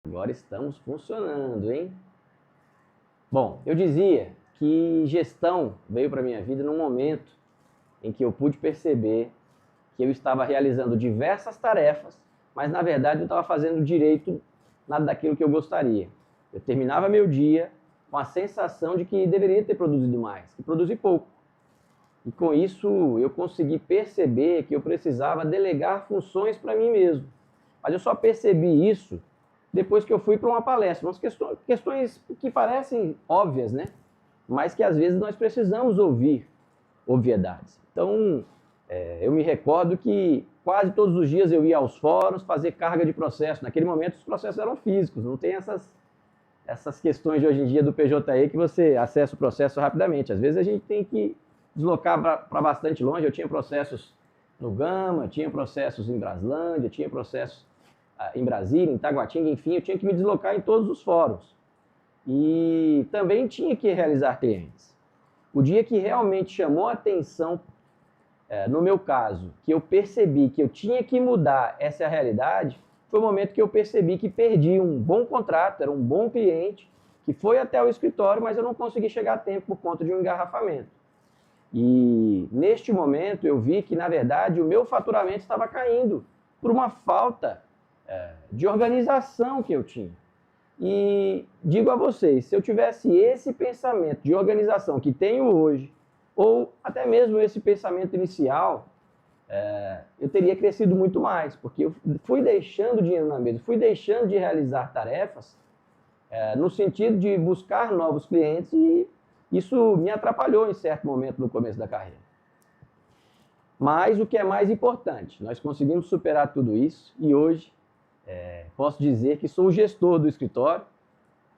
Agora estamos funcionando, hein? Bom, eu dizia que gestão veio para minha vida num momento em que eu pude perceber que eu estava realizando diversas tarefas, mas na verdade eu estava fazendo direito nada daquilo que eu gostaria. Eu terminava meu dia com a sensação de que deveria ter produzido mais, que produzi pouco. E com isso eu consegui perceber que eu precisava delegar funções para mim mesmo. Mas eu só percebi isso depois que eu fui para uma palestra. Umas questões que parecem óbvias, né? Mas que às vezes nós precisamos ouvir obviedades. Então, eu me recordo que quase todos os dias eu ia aos fóruns fazer carga de processo. Naquele momento os processos eram físicos, não tem essas questões de hoje em dia do PJE que você acessa o processo rapidamente. Às vezes a gente tem que deslocar para bastante longe. Eu tinha processos no Gama, tinha processos em Braslândia, tinha processos em Brasília, em Taguatinga, enfim, eu tinha que me deslocar em todos os fóruns. E também tinha que realizar clientes. O dia que realmente chamou a atenção, no meu caso, que eu percebi que eu tinha que mudar essa realidade, foi o momento que eu percebi que perdi um bom contrato, era um bom cliente, que foi até o escritório, mas eu não consegui chegar a tempo por conta de um engarrafamento. E neste momento eu vi que, na verdade, o meu faturamento estava caindo por uma falta de organização que eu tinha. E digo a vocês, se eu tivesse esse pensamento de organização que tenho hoje, ou até mesmo esse pensamento inicial, eu teria crescido muito mais, porque eu fui deixando dinheiro na mesa, fui deixando de realizar tarefas no sentido de buscar novos clientes, e isso me atrapalhou em certo momento no começo da carreira. Mas o que é mais importante, nós conseguimos superar tudo isso e hoje posso dizer que sou o gestor do escritório,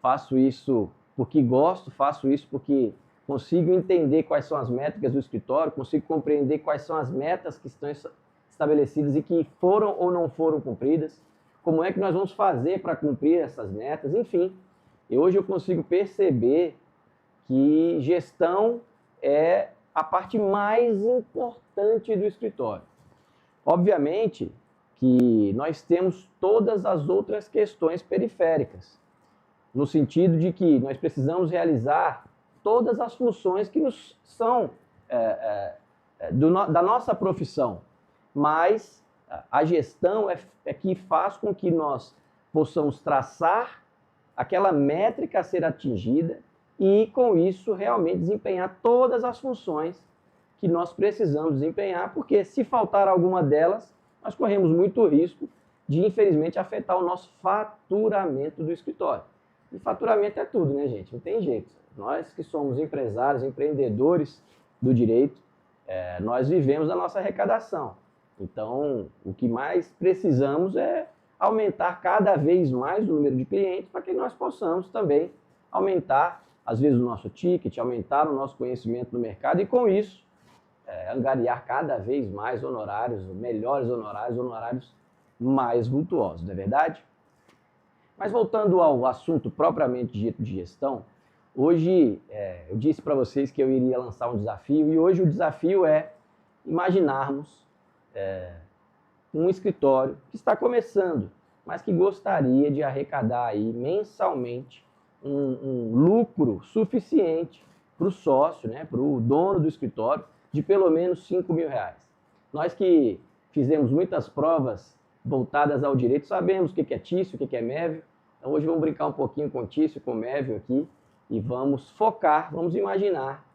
faço isso porque gosto, faço isso porque consigo entender quais são as métricas do escritório, consigo compreender quais são as metas que estão estabelecidas e que foram ou não foram cumpridas, como é que nós vamos fazer para cumprir essas metas, enfim. E hoje eu consigo perceber que gestão é a parte mais importante do escritório. Obviamente que nós temos todas as outras questões periféricas, no sentido de que nós precisamos realizar todas as funções que nos são da nossa profissão, mas a gestão é que faz com que nós possamos traçar aquela métrica a ser atingida e, com isso, realmente desempenhar todas as funções que nós precisamos desempenhar, porque se faltar alguma delas, nós corremos muito risco de, infelizmente, afetar o nosso faturamento do escritório. E faturamento é tudo, né, gente? Não tem jeito. Nós que somos empresários, empreendedores do direito, nós vivemos da nossa arrecadação. Então, o que mais precisamos é aumentar cada vez mais o número de clientes para que nós possamos também aumentar, às vezes, o nosso ticket, aumentar o nosso conhecimento no mercado e, com isso, angariar cada vez mais honorários, melhores honorários, honorários mais vultuosos, não é verdade? Mas voltando ao assunto propriamente dito de gestão, hoje eu disse para vocês que eu iria lançar um desafio, e hoje o desafio é imaginarmos um escritório que está começando, mas que gostaria de arrecadar aí mensalmente um lucro suficiente para o sócio, né, para o dono do escritório, de pelo menos R$ 5.000. Nós que fizemos muitas provas voltadas ao direito sabemos o que é TICE, o que é MEV. Então hoje vamos brincar um pouquinho com TICE, com MEV aqui, e vamos focar, vamos imaginar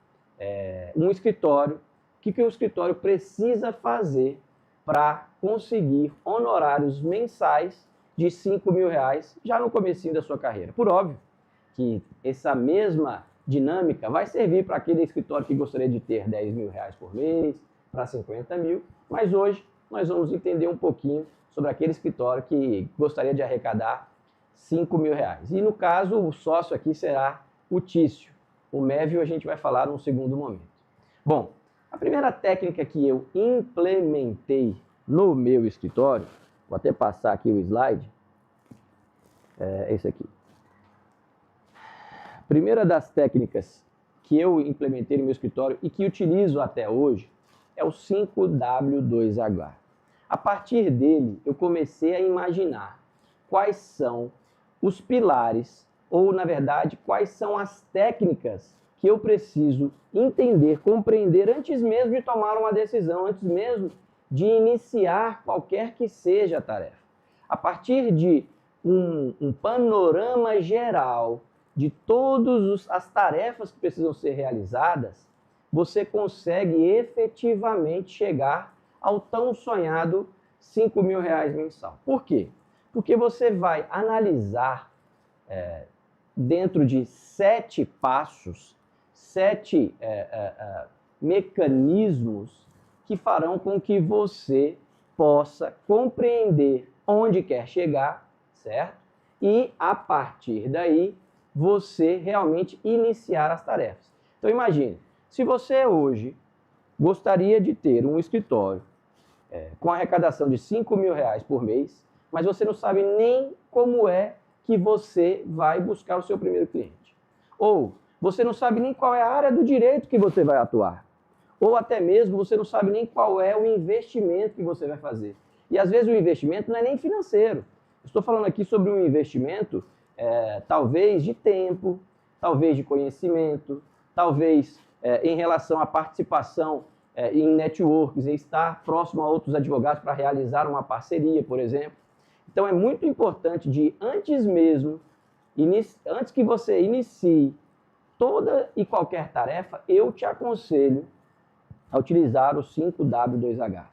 um escritório, o que o escritório precisa fazer para conseguir honorários mensais de R$ 5.000 já no comecinho da sua carreira. Por óbvio que essa mesma dinâmica vai servir para aquele escritório que gostaria de ter R$ 10.000 por mês, para 50 mil, mas hoje nós vamos entender um pouquinho sobre aquele escritório que gostaria de arrecadar R$ 5.000. E no caso, o sócio aqui será o Tício. O Mévio a gente vai falar num segundo momento. Bom, a primeira técnica que eu implementei no meu escritório, vou até passar aqui o slide, é esse aqui. A primeira das técnicas que eu implementei no meu escritório e que utilizo até hoje é o 5W2H. A partir dele, eu comecei a imaginar quais são os pilares, ou na verdade, quais são as técnicas que eu preciso entender, compreender antes mesmo de tomar uma decisão, antes mesmo de iniciar qualquer que seja a tarefa. A partir de um panorama geral de todas as tarefas que precisam ser realizadas, você consegue efetivamente chegar ao tão sonhado R$ 5.000 mensal. Por quê? Porque você vai analisar dentro de 7 passos, 7 mecanismos que farão com que você possa compreender onde quer chegar, certo? E, a partir daí, você realmente iniciar as tarefas. Então, imagine, se você hoje gostaria de ter um escritório com arrecadação de R$ 5.000 por mês, mas você não sabe nem como é que você vai buscar o seu primeiro cliente. Ou você não sabe nem qual é a área do direito que você vai atuar. Ou até mesmo você não sabe nem qual é o investimento que você vai fazer. E às vezes o investimento não é nem financeiro. Estou falando aqui sobre um investimento, talvez de tempo, talvez de conhecimento, talvez em relação à participação em networks, em estar próximo a outros advogados para realizar uma parceria, por exemplo. Então é muito importante antes que você inicie toda e qualquer tarefa, eu te aconselho a utilizar o 5W2H.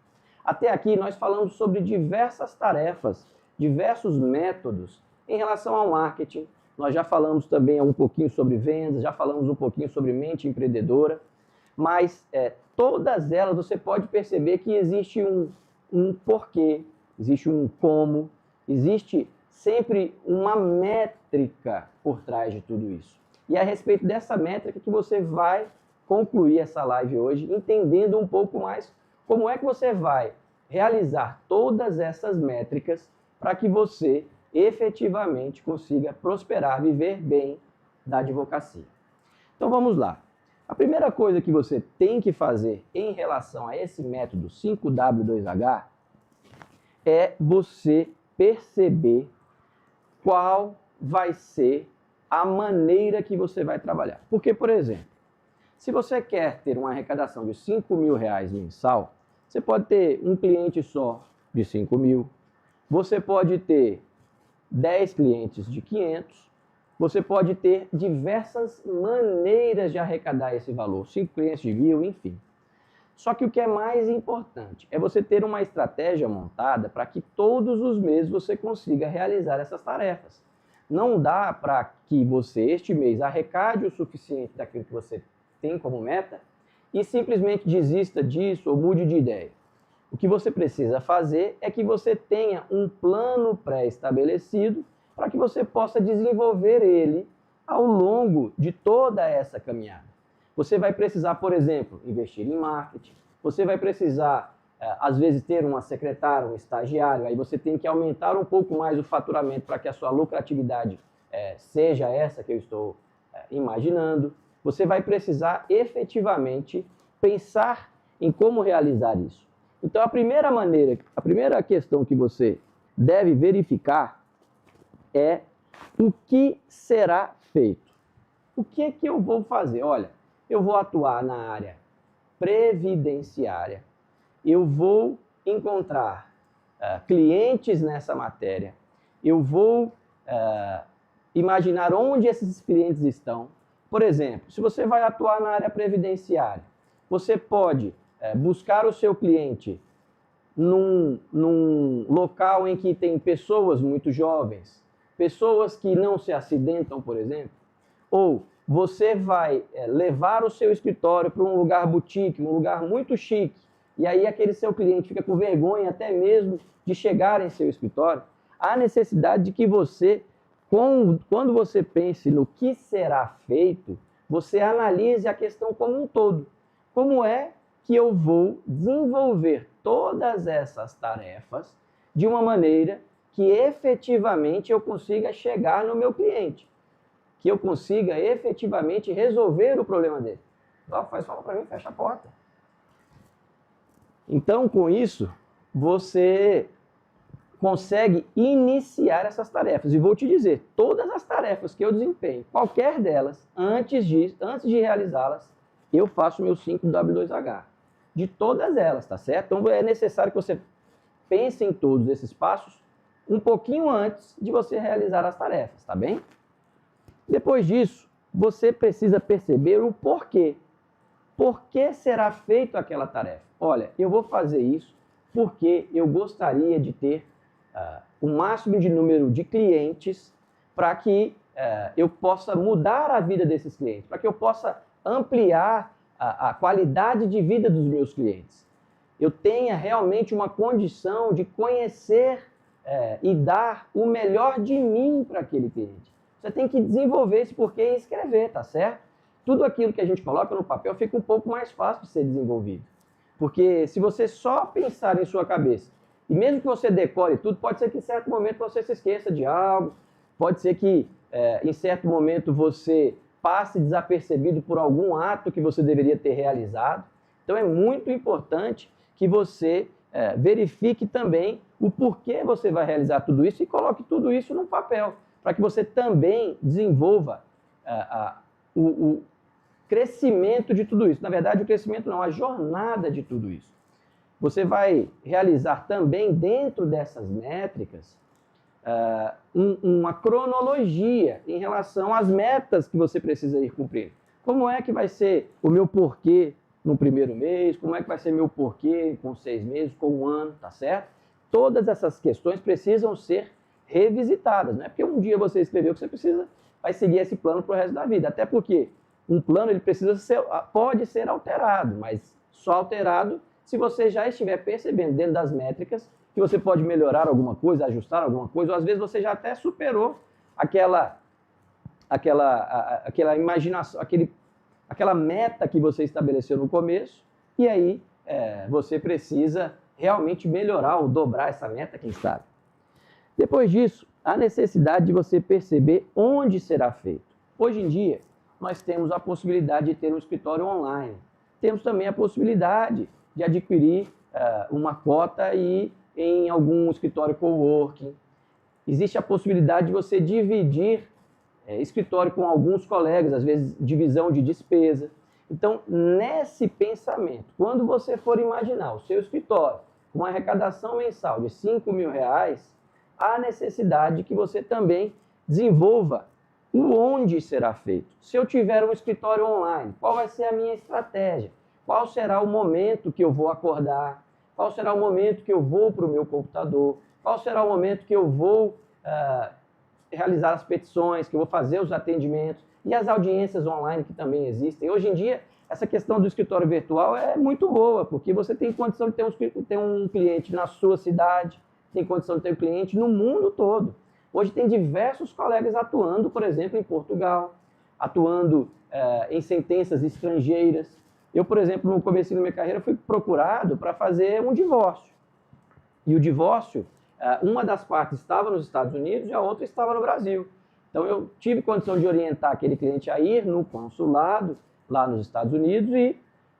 Até aqui nós falamos sobre diversas tarefas, diversos métodos em relação ao marketing. Nós já falamos também um pouquinho sobre vendas, já falamos um pouquinho sobre mente empreendedora, mas todas elas você pode perceber que existe um porquê, existe um como, existe sempre uma métrica por trás de tudo isso. E é a respeito dessa métrica que você vai concluir essa live hoje, entendendo um pouco mais como é que você vai realizar todas essas métricas para que você efetivamente consiga prosperar, viver bem da advocacia. Então vamos lá. A primeira coisa que você tem que fazer em relação a esse método 5W2H é você perceber qual vai ser a maneira que você vai trabalhar. Porque, por exemplo, se você quer ter uma arrecadação de R$ 5.000 mensal, você pode ter um cliente só de 5.000, você pode ter 10 clientes de 500, você pode ter diversas maneiras de arrecadar esse valor, 5 clientes de 1.000, enfim. Só que o que é mais importante é você ter uma estratégia montada para que todos os meses você consiga realizar essas tarefas. Não dá para que você, este mês, arrecade o suficiente daquilo que você tem como meta e simplesmente desista disso ou mude de ideia. O que você precisa fazer é que você tenha um plano pré-estabelecido para que você possa desenvolver ele ao longo de toda essa caminhada. Você vai precisar, por exemplo, investir em marketing, você vai precisar, às vezes, ter uma secretária, um estagiário, aí você tem que aumentar um pouco mais o faturamento para que a sua lucratividade seja essa que eu estou imaginando. Você vai precisar efetivamente pensar em como realizar isso. Então, a primeira questão que você deve verificar é o que será feito. O que é que eu vou fazer? Olha, eu vou atuar na área previdenciária, eu vou encontrar clientes nessa matéria, eu vou imaginar onde esses clientes estão. Por exemplo, se você vai atuar na área previdenciária, você pode buscar o seu cliente num local em que tem pessoas muito jovens, pessoas que não se acidentam, por exemplo, ou você vai levar o seu escritório para um lugar boutique, um lugar muito chique, e aí aquele seu cliente fica com vergonha até mesmo de chegar em seu escritório. Há necessidade de que você, quando você pense no que será feito, você analise a questão como um todo. Como é que eu vou desenvolver todas essas tarefas de uma maneira que efetivamente eu consiga chegar no meu cliente, que eu consiga efetivamente resolver o problema dele. Faz favor para mim, fecha a porta. Então, com isso, você consegue iniciar essas tarefas. E vou te dizer, todas as tarefas que eu desempenho, qualquer delas, antes de realizá-las, eu faço meu 5W2H. De todas elas, tá certo? Então é necessário que você pense em todos esses passos um pouquinho antes de você realizar as tarefas, tá bem? Depois disso, você precisa perceber o porquê. Por que será feita aquela tarefa? Olha, eu vou fazer isso porque eu gostaria de ter o máximo de número de clientes para que eu possa mudar a vida desses clientes, para que eu possa ampliar a qualidade de vida dos meus clientes. Eu tenha realmente uma condição de conhecer e dar o melhor de mim para aquele cliente. Você tem que desenvolver esse porquê e escrever, tá certo? Tudo aquilo que a gente coloca no papel fica um pouco mais fácil de ser desenvolvido. Porque se você só pensar em sua cabeça, e mesmo que você decore tudo, pode ser que em certo momento você se esqueça de algo, pode ser que em certo momento você passe desapercebido por algum ato que você deveria ter realizado. Então é muito importante que você verifique também o porquê você vai realizar tudo isso e coloque tudo isso no papel, para que você também desenvolva o crescimento de tudo isso. Na verdade, o crescimento não, a jornada de tudo isso. Você vai realizar também dentro dessas métricas uma cronologia em relação às metas que você precisa ir cumprir. Como é que vai ser o meu porquê no primeiro mês? Como é que vai ser meu porquê com 6 meses, com 1 ano, tá certo? Todas essas questões precisam ser revisitadas, não é porque um dia você escreveu que você vai seguir esse plano para o resto da vida, até porque um plano ele pode ser alterado, mas só alterado se você já estiver percebendo dentro das métricas que você pode melhorar alguma coisa, ajustar alguma coisa, ou às vezes você já até superou aquela imaginação, aquela meta que você estabeleceu no começo, e aí você precisa realmente melhorar ou dobrar essa meta, quem sabe. Depois disso, a necessidade de você perceber onde será feito. Hoje em dia, nós temos a possibilidade de ter um escritório online. Temos também a possibilidade de adquirir uma cota e ir em algum escritório coworking. Existe a possibilidade de você dividir escritório com alguns colegas, às vezes divisão de despesa. Então, nesse pensamento, quando você for imaginar o seu escritório com uma arrecadação mensal de R$5.000, há necessidade que você também desenvolva o onde será feito. Se eu tiver um escritório online, qual vai ser a minha estratégia? Qual será o momento que eu vou acordar? Qual será o momento que eu vou para o meu computador? Qual será o momento que eu vou realizar as petições, que eu vou fazer os atendimentos e as audiências online que também existem? Hoje em dia, essa questão do escritório virtual é muito boa, porque você tem condição de ter um cliente na sua cidade, tem condição de ter um cliente no mundo todo. Hoje tem diversos colegas atuando, por exemplo, em Portugal, atuando em sentenças estrangeiras. Eu, por exemplo, no começo da minha carreira, fui procurado para fazer um divórcio. E o divórcio, uma das partes estava nos Estados Unidos e a outra estava no Brasil. Então eu tive condição de orientar aquele cliente a ir no consulado, lá nos Estados Unidos, e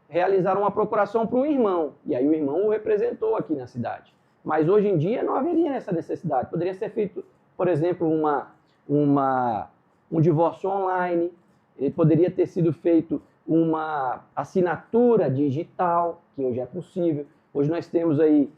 realizar uma procuração para o irmão. E aí o irmão o representou aqui na cidade. Mas hoje em dia não haveria essa necessidade. Poderia ser feito, por exemplo, um divórcio online, poderia ter sido feito uma assinatura digital, que hoje é possível. Hoje nós temos aí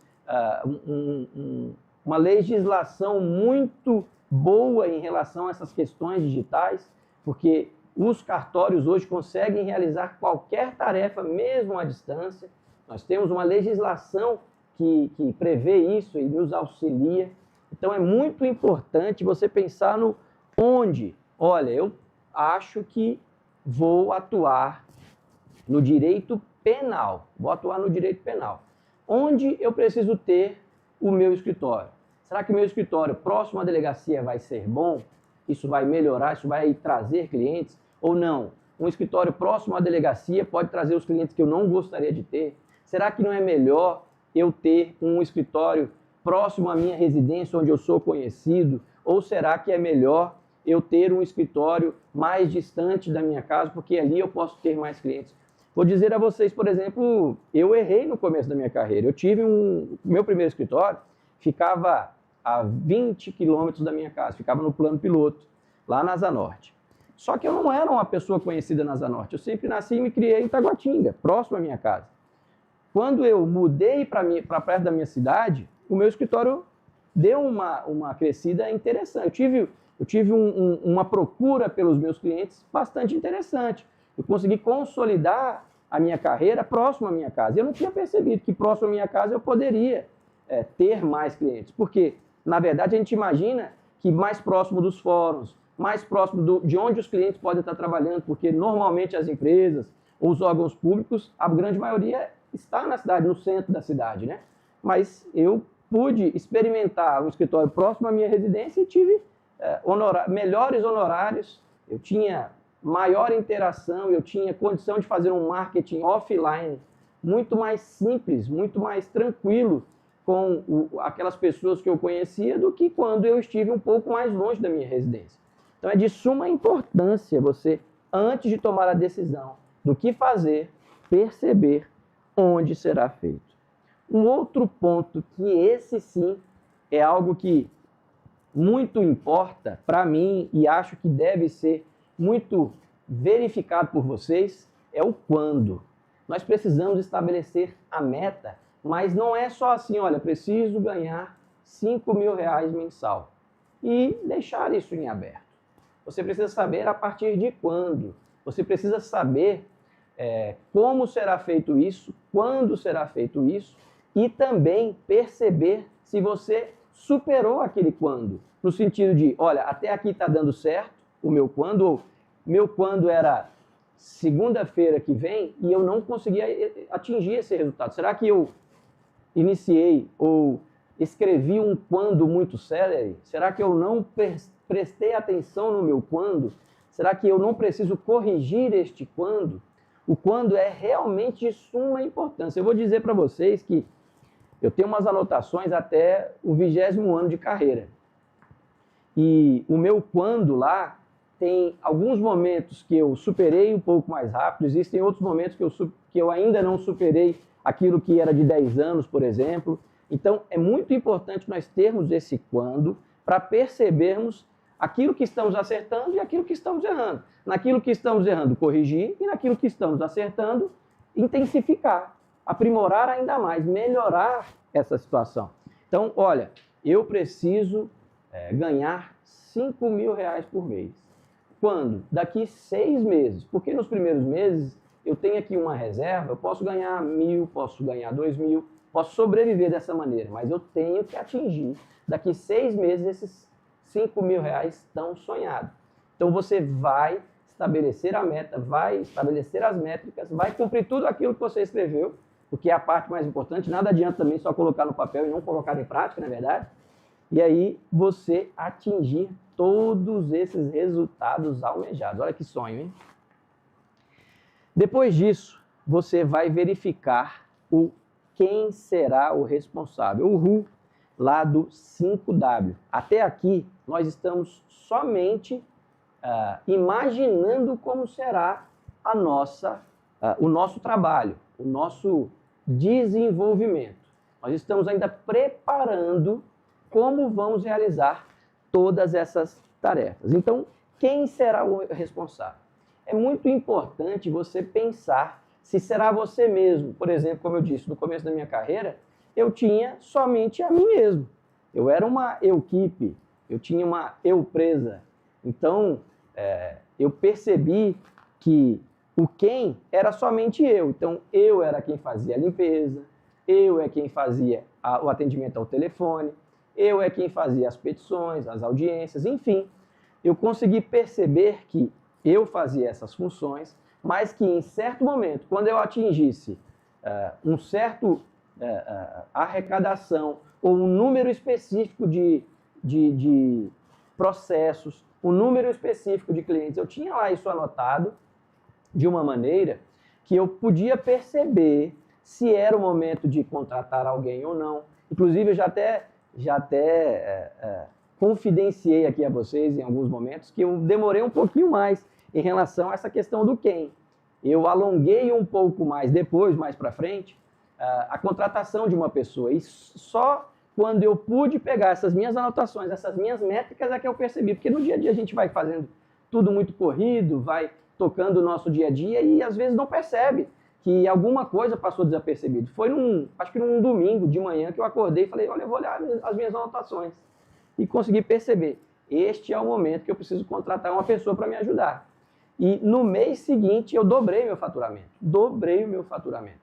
uma legislação muito boa em relação a essas questões digitais, porque os cartórios hoje conseguem realizar qualquer tarefa, mesmo à distância. Nós temos uma legislação que prevê isso e nos auxilia. Então é muito importante você pensar no onde. Olha, eu acho que vou atuar no direito penal. Vou atuar no direito penal. Onde eu preciso ter o meu escritório? Será que o meu escritório próximo à delegacia vai ser bom? Isso vai melhorar? Isso vai trazer clientes? Ou não? Um escritório próximo à delegacia pode trazer os clientes que eu não gostaria de ter? Será que não é melhor eu ter um escritório próximo à minha residência, onde eu sou conhecido? Ou será que é melhor eu ter um escritório mais distante da minha casa, porque ali eu posso ter mais clientes? Vou dizer a vocês, por exemplo, eu errei no começo da minha carreira. Eu tive meu primeiro escritório, ficava a 20 quilômetros da minha casa, ficava no plano piloto, lá na Asa Norte. Só que eu não era uma pessoa conhecida na Asa Norte, eu sempre nasci e me criei em Taguatinga, próximo à minha casa. Quando eu mudei para perto da minha cidade, o meu escritório deu uma crescida interessante. Eu tive uma procura pelos meus clientes bastante interessante. Eu consegui consolidar a minha carreira próximo à minha casa. Eu não tinha percebido que próximo à minha casa eu poderia ter mais clientes. Porque, na verdade, a gente imagina que mais próximo dos fóruns, mais próximo de onde os clientes podem estar trabalhando, porque normalmente as empresas ou os órgãos públicos, a grande maioria está na cidade, no centro da cidade, né? Mas eu pude experimentar um escritório próximo à minha residência e tive melhores honorários, eu tinha maior interação, eu tinha condição de fazer um marketing offline muito mais simples, muito mais tranquilo com aquelas pessoas que eu conhecia do que quando eu estive um pouco mais longe da minha residência. Então é de suma importância você, antes de tomar a decisão do que fazer, perceber onde será feito. Um outro ponto, que esse sim é algo que muito importa para mim e acho que deve ser muito verificado por vocês, é o quando. Nós precisamos estabelecer a meta, mas não é só assim, olha, preciso ganhar R$5.000 mensal e deixar isso em aberto. Você precisa saber a partir de quando. Você precisa saber como será feito isso, quando será feito isso, e também perceber se você superou aquele quando. No sentido de, olha, até aqui está dando certo o meu quando, ou meu quando era segunda-feira que vem e eu não conseguia atingir esse resultado. Será que eu iniciei ou escrevi um quando muito célere? Será que eu não prestei atenção no meu quando? Será que eu não preciso corrigir este quando? O quando é realmente de suma importância. Eu vou dizer para vocês que eu tenho umas anotações até o 20º ano de carreira. E o meu quando lá tem alguns momentos que eu superei um pouco mais rápido, existem outros momentos que eu ainda não superei aquilo que era de 10 anos, por exemplo. Então, é muito importante nós termos esse quando para percebermos aquilo que estamos acertando e aquilo que estamos errando. Naquilo que estamos errando, corrigir, e naquilo que estamos acertando, intensificar, aprimorar ainda mais, melhorar essa situação. Então, olha, eu preciso ganhar R$5.000 por mês. Quando? Daqui 6 meses. Porque nos primeiros meses eu tenho aqui uma reserva, eu posso ganhar 1.000, posso ganhar 2.000, posso sobreviver dessa maneira, mas eu tenho que atingir daqui 6 meses esses R$5.000 tão sonhados. Então você vai estabelecer a meta, vai estabelecer as métricas, vai cumprir tudo aquilo que você escreveu, porque é a parte mais importante. Nada adianta também só colocar no papel e não colocar em prática, na verdade. E aí você atingir todos esses resultados almejados. Olha que sonho, hein? Depois disso, você vai verificar quem será o responsável, o who, lá do 5W. Até aqui, nós estamos somente imaginando como será o nosso trabalho, o nosso desenvolvimento. Nós estamos ainda preparando como vamos realizar todas essas tarefas. Então, quem será o responsável? É muito importante você pensar se será você mesmo. Por exemplo, como eu disse, no começo da minha carreira, eu tinha somente a mim mesmo. Eu era uma eu-equipe, eu tinha uma eu-presa. Então, eu percebi que o quem era somente eu. Então, eu era quem fazia a limpeza, eu é quem fazia o atendimento ao telefone, eu é quem fazia as petições, as audiências, enfim. Eu consegui perceber que eu fazia essas funções, mas que em certo momento, quando eu atingisse um certo arrecadação ou um número específico de processos, um número específico de clientes, eu tinha lá isso anotado de uma maneira que eu podia perceber se era o momento de contratar alguém ou não. Inclusive, eu já até confidenciei aqui a vocês em alguns momentos que eu demorei um pouquinho mais em relação a essa questão do quem. Eu alonguei um pouco mais depois, mais para frente, a contratação de uma pessoa. E só quando eu pude pegar essas minhas anotações, essas minhas métricas, é que eu percebi. Porque no dia a dia a gente vai fazendo tudo muito corrido, vai tocando o nosso dia a dia e às vezes não percebe que alguma coisa passou desapercebido. Foi acho que num domingo de manhã que eu acordei e falei, olha, eu vou olhar as minhas anotações. E consegui perceber, este é o momento que eu preciso contratar uma pessoa para me ajudar. E no mês seguinte eu dobrei meu faturamento. Dobrei o meu faturamento.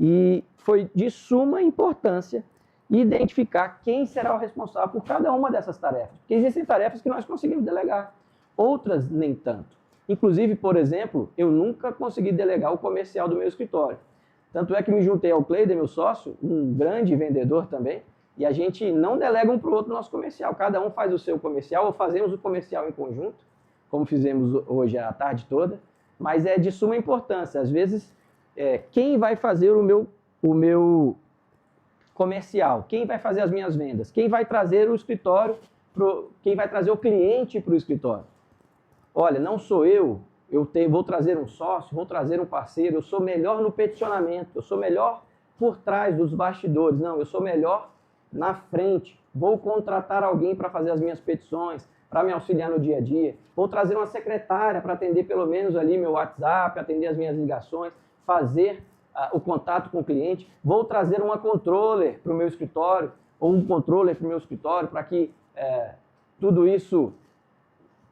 E foi de suma importância identificar quem será o responsável por cada uma dessas tarefas. Porque existem tarefas que nós conseguimos delegar, outras nem tanto. Inclusive, por exemplo, eu nunca consegui delegar o comercial do meu escritório. Tanto é que me juntei ao Cleider, meu sócio, um grande vendedor também, e a gente não delega um para o outro o nosso comercial. Cada um faz o seu comercial, ou fazemos o comercial em conjunto, como fizemos hoje a tarde toda, mas é de suma importância. Às vezes, quem vai fazer o meu comercial, quem vai fazer as minhas vendas, quem vai trazer o escritório, quem vai trazer o cliente para o escritório. Olha, não sou eu vou trazer um sócio, vou trazer um parceiro, eu sou melhor no peticionamento, eu sou melhor por trás dos bastidores, não, eu sou melhor na frente, vou contratar alguém para fazer as minhas petições, para me auxiliar no dia a dia, vou trazer uma secretária para atender pelo menos ali meu WhatsApp, atender as minhas ligações, fazer o contato com o cliente, vou trazer uma controller para o meu escritório, ou um controller para o meu escritório, para que tudo isso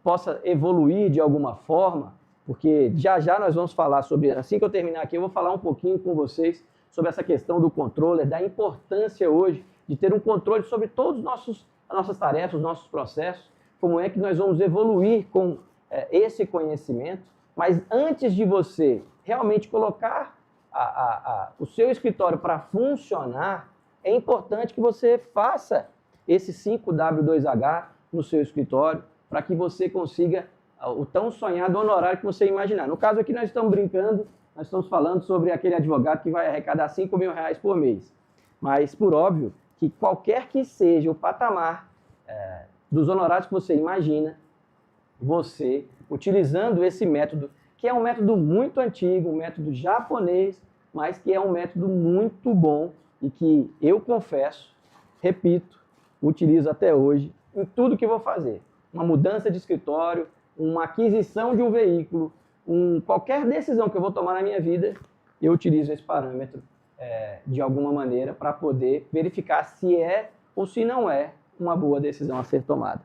possa evoluir de alguma forma, porque já já nós vamos falar sobre, assim que eu terminar aqui, eu vou falar um pouquinho com vocês sobre essa questão do controller, da importância hoje de ter um controle sobre todas as nossas tarefas, os nossos processos, como é que nós vamos evoluir com esse conhecimento. Mas antes de você realmente colocar o seu escritório para funcionar, é importante que você faça esse 5W2H no seu escritório, para que você consiga o tão sonhado honorário que você imaginar. No caso aqui nós estamos brincando, nós estamos falando sobre aquele advogado que vai arrecadar R$5.000 por mês. Mas, por óbvio, que qualquer que seja o patamar dos honorários que você imagina, você, utilizando esse método, que é um método muito antigo, um método japonês, mas que é um método muito bom e que eu confesso, repito, utilizo até hoje em tudo que vou fazer. Uma mudança de escritório, uma aquisição de um veículo, qualquer decisão que eu vou tomar na minha vida, eu utilizo esse parâmetro de alguma maneira para poder verificar se é ou se não é uma boa decisão a ser tomada.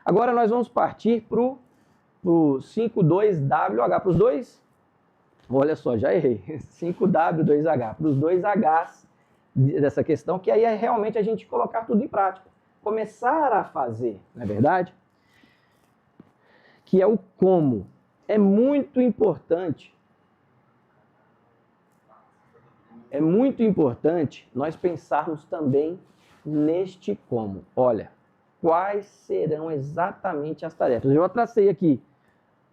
Agora nós vamos partir para o 5W2H, para os dois, olha só, já errei, 5W2H, para os dois Hs dessa questão, que aí é realmente a gente colocar tudo em prática, começar a fazer, não é verdade? Que é o como. É muito importante nós pensarmos também neste como. Olha, quais serão exatamente as tarefas? Eu já tracei aqui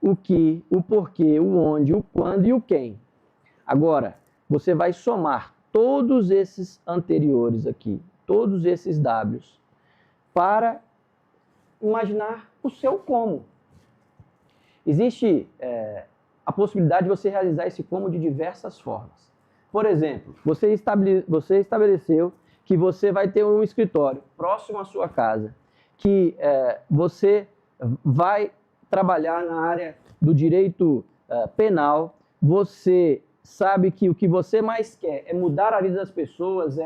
o que, o porquê, o onde, o quando e o quem. Agora, você vai somar todos esses anteriores aqui, todos esses Ws, para imaginar o seu como. Existe a possibilidade de você realizar esse como de diversas formas. Por exemplo, você estabeleceu que você vai ter um escritório próximo à sua casa, que você vai trabalhar na área do direito penal, você sabe que o que você mais quer é mudar a vida das pessoas,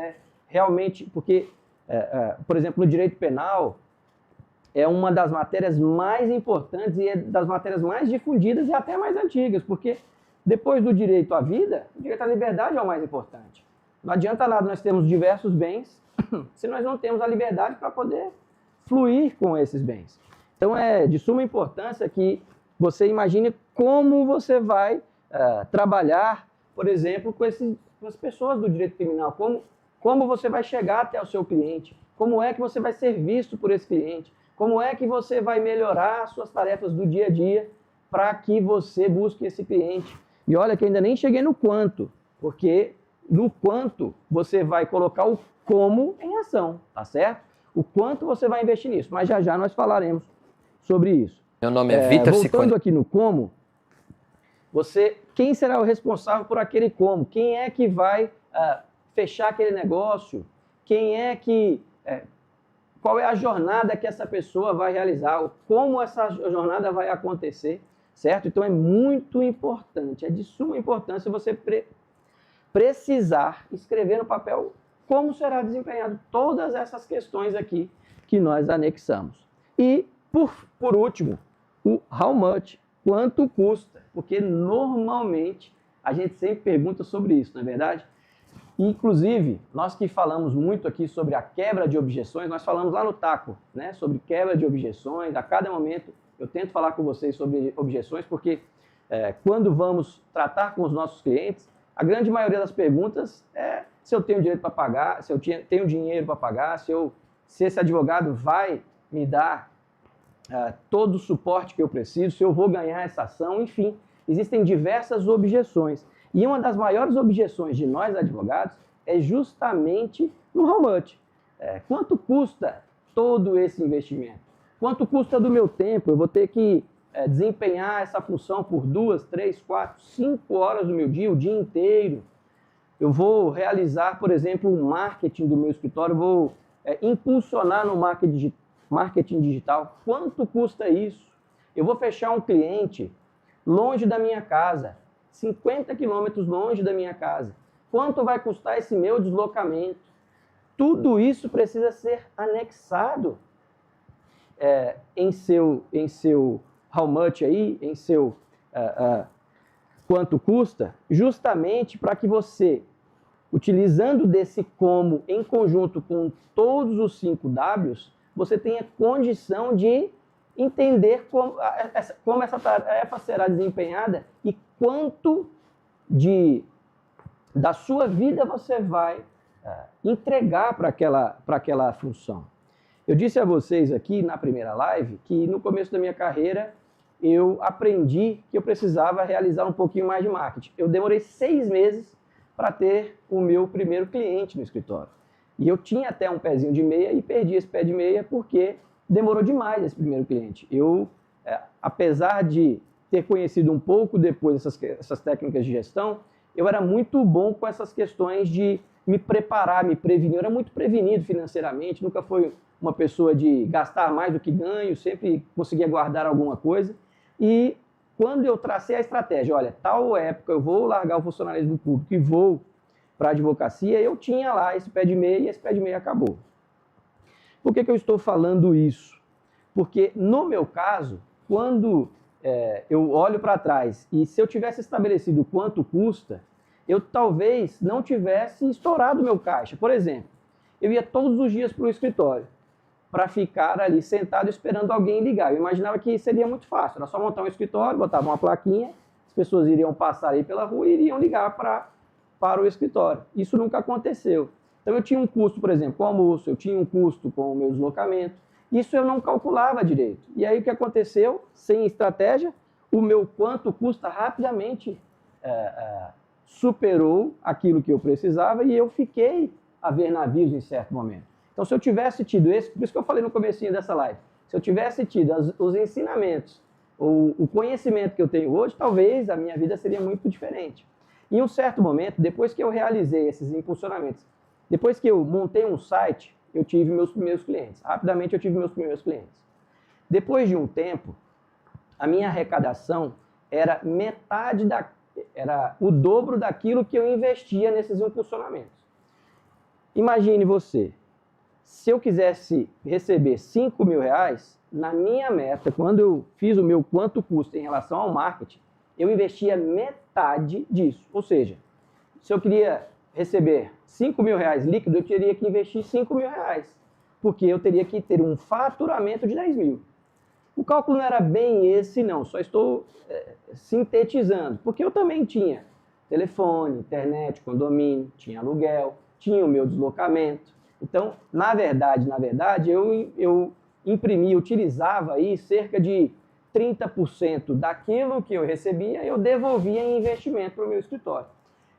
realmente, porque, por exemplo, no direito penal, é uma das matérias mais importantes e é das matérias mais difundidas e até mais antigas, porque depois do direito à vida, o direito à liberdade é o mais importante. Não adianta nada nós termos diversos bens se nós não temos a liberdade para poder fluir com esses bens. Então é de suma importância que você imagine como você vai trabalhar, por exemplo, com as pessoas do direito criminal, como você vai chegar até o seu cliente, como é que você vai ser visto por esse cliente, como é que você vai melhorar as suas tarefas do dia a dia para que você busque esse cliente. E olha que eu ainda nem cheguei no quanto, porque no quanto você vai colocar o como em ação, tá certo? O quanto você vai investir nisso, mas já já nós falaremos sobre isso. Meu nome é Vitor Ciccone. Voltando aqui no como, quem será o responsável por aquele como? Quem é que vai fechar aquele negócio? Quem é que qual é a jornada que essa pessoa vai realizar, como essa jornada vai acontecer, certo? Então é muito importante, é de suma importância você precisar escrever no papel como será desempenhado todas essas questões aqui que nós anexamos. E, por último, o how much, quanto custa, porque normalmente a gente sempre pergunta sobre isso, não é verdade? Inclusive, nós que falamos muito aqui sobre a quebra de objeções, nós falamos lá no Taco, né, sobre quebra de objeções. A cada momento eu tento falar com vocês sobre objeções, porque quando vamos tratar com os nossos clientes, a grande maioria das perguntas é se eu tenho direito para pagar, se eu tenho dinheiro para pagar, se esse advogado vai me dar todo o suporte que eu preciso, se eu vou ganhar essa ação, enfim, existem diversas objeções. E uma das maiores objeções de nós advogados é justamente no how much. Quanto custa todo esse investimento? Quanto custa do meu tempo? Eu vou ter que desempenhar essa função por 2, 3, 4, 5 horas do meu dia, o dia inteiro. Eu vou realizar, por exemplo, o marketing do meu escritório, vou impulsionar no marketing digital. Quanto custa isso? Eu vou fechar um cliente longe da minha casa, 50 quilômetros longe da minha casa. Quanto vai custar esse meu deslocamento? Tudo isso precisa ser anexado em seu how much aí, em seu quanto custa, justamente para que você, utilizando desse como em conjunto com todos os 5 Ws, você tenha condição de entender como essa tarefa será desempenhada e quanto da sua vida você vai entregar para aquela função. Eu disse a vocês aqui na primeira live que no começo da minha carreira eu aprendi que eu precisava realizar um pouquinho mais de marketing. Eu demorei 6 meses para ter o meu primeiro cliente no escritório. E eu tinha até um pezinho de meia e perdi esse pé de meia porque demorou demais esse primeiro cliente. Eu, apesar de ter conhecido um pouco depois essas técnicas de gestão, eu era muito bom com essas questões de me preparar, me prevenir. Eu era muito prevenido financeiramente, nunca fui uma pessoa de gastar mais do que ganho, sempre conseguia guardar alguma coisa. E quando eu tracei a estratégia, olha, tal época eu vou largar o funcionalismo público e vou para a advocacia, eu tinha lá esse pé de meia e esse pé de meia acabou. Por que eu estou falando isso? Porque no meu caso, quando eu olho para trás e se eu tivesse estabelecido quanto custa, eu talvez não tivesse estourado o meu caixa. Por exemplo, eu ia todos os dias para o escritório para ficar ali sentado esperando alguém ligar. Eu imaginava que seria muito fácil, era só montar um escritório, botar uma plaquinha, as pessoas iriam passar aí pela rua e iriam ligar para o escritório. Isso nunca aconteceu. Então eu tinha um custo, por exemplo, com o almoço, eu tinha um custo com o meu deslocamento. Isso eu não calculava direito. E aí o que aconteceu? Sem estratégia, o meu quanto custa rapidamente superou aquilo que eu precisava e eu fiquei a ver navios em certo momento. Então se eu tivesse tido por isso que eu falei no comecinho dessa live, se eu tivesse tido os ensinamentos, o conhecimento que eu tenho hoje, talvez a minha vida seria muito diferente. Em um certo momento, depois que eu realizei esses impulsionamentos, depois que eu montei um site, eu tive meus primeiros clientes. Rapidamente eu tive meus primeiros clientes. Depois de um tempo, a minha arrecadação era era o dobro daquilo que eu investia nesses impulsionamentos. Imagine você, se eu quisesse receber 5 mil reais, na minha meta, quando eu fiz o meu quanto custa em relação ao marketing, eu investia metade disso. Ou seja, se eu queria receber 5 mil reais líquido, eu teria que investir 5 mil reais, porque eu teria que ter um faturamento de 10 mil. O cálculo não era bem esse, não, só estou sintetizando, porque eu também tinha telefone, internet, condomínio, tinha aluguel, tinha o meu deslocamento. Então, na verdade, eu imprimia, utilizava aí cerca de 30% daquilo que eu recebia, eu devolvia em investimento para o meu escritório.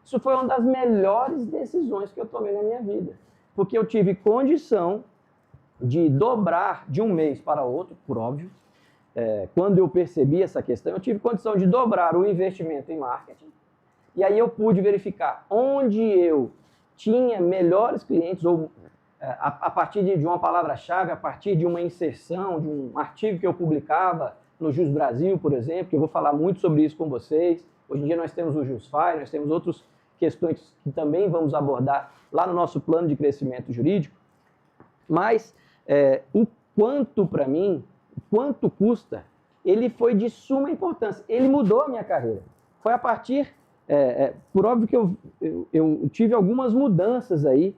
Isso foi uma das melhores decisões que eu tomei na minha vida, porque eu tive condição de dobrar de um mês para outro, por óbvio. Quando eu percebi essa questão, eu tive condição de dobrar o investimento em marketing, e aí eu pude verificar onde eu tinha melhores clientes ou a partir de uma palavra-chave, a partir de uma inserção, de um artigo que eu publicava no Jus Brasil, por exemplo, que eu vou falar muito sobre isso com vocês. Hoje em dia nós temos o JusFi, nós temos outras questões que também vamos abordar lá no nosso plano de crescimento jurídico. Mas o quanto para mim, o quanto custa, ele foi de suma importância. Ele mudou a minha carreira. Foi a partir, por óbvio que eu tive algumas mudanças aí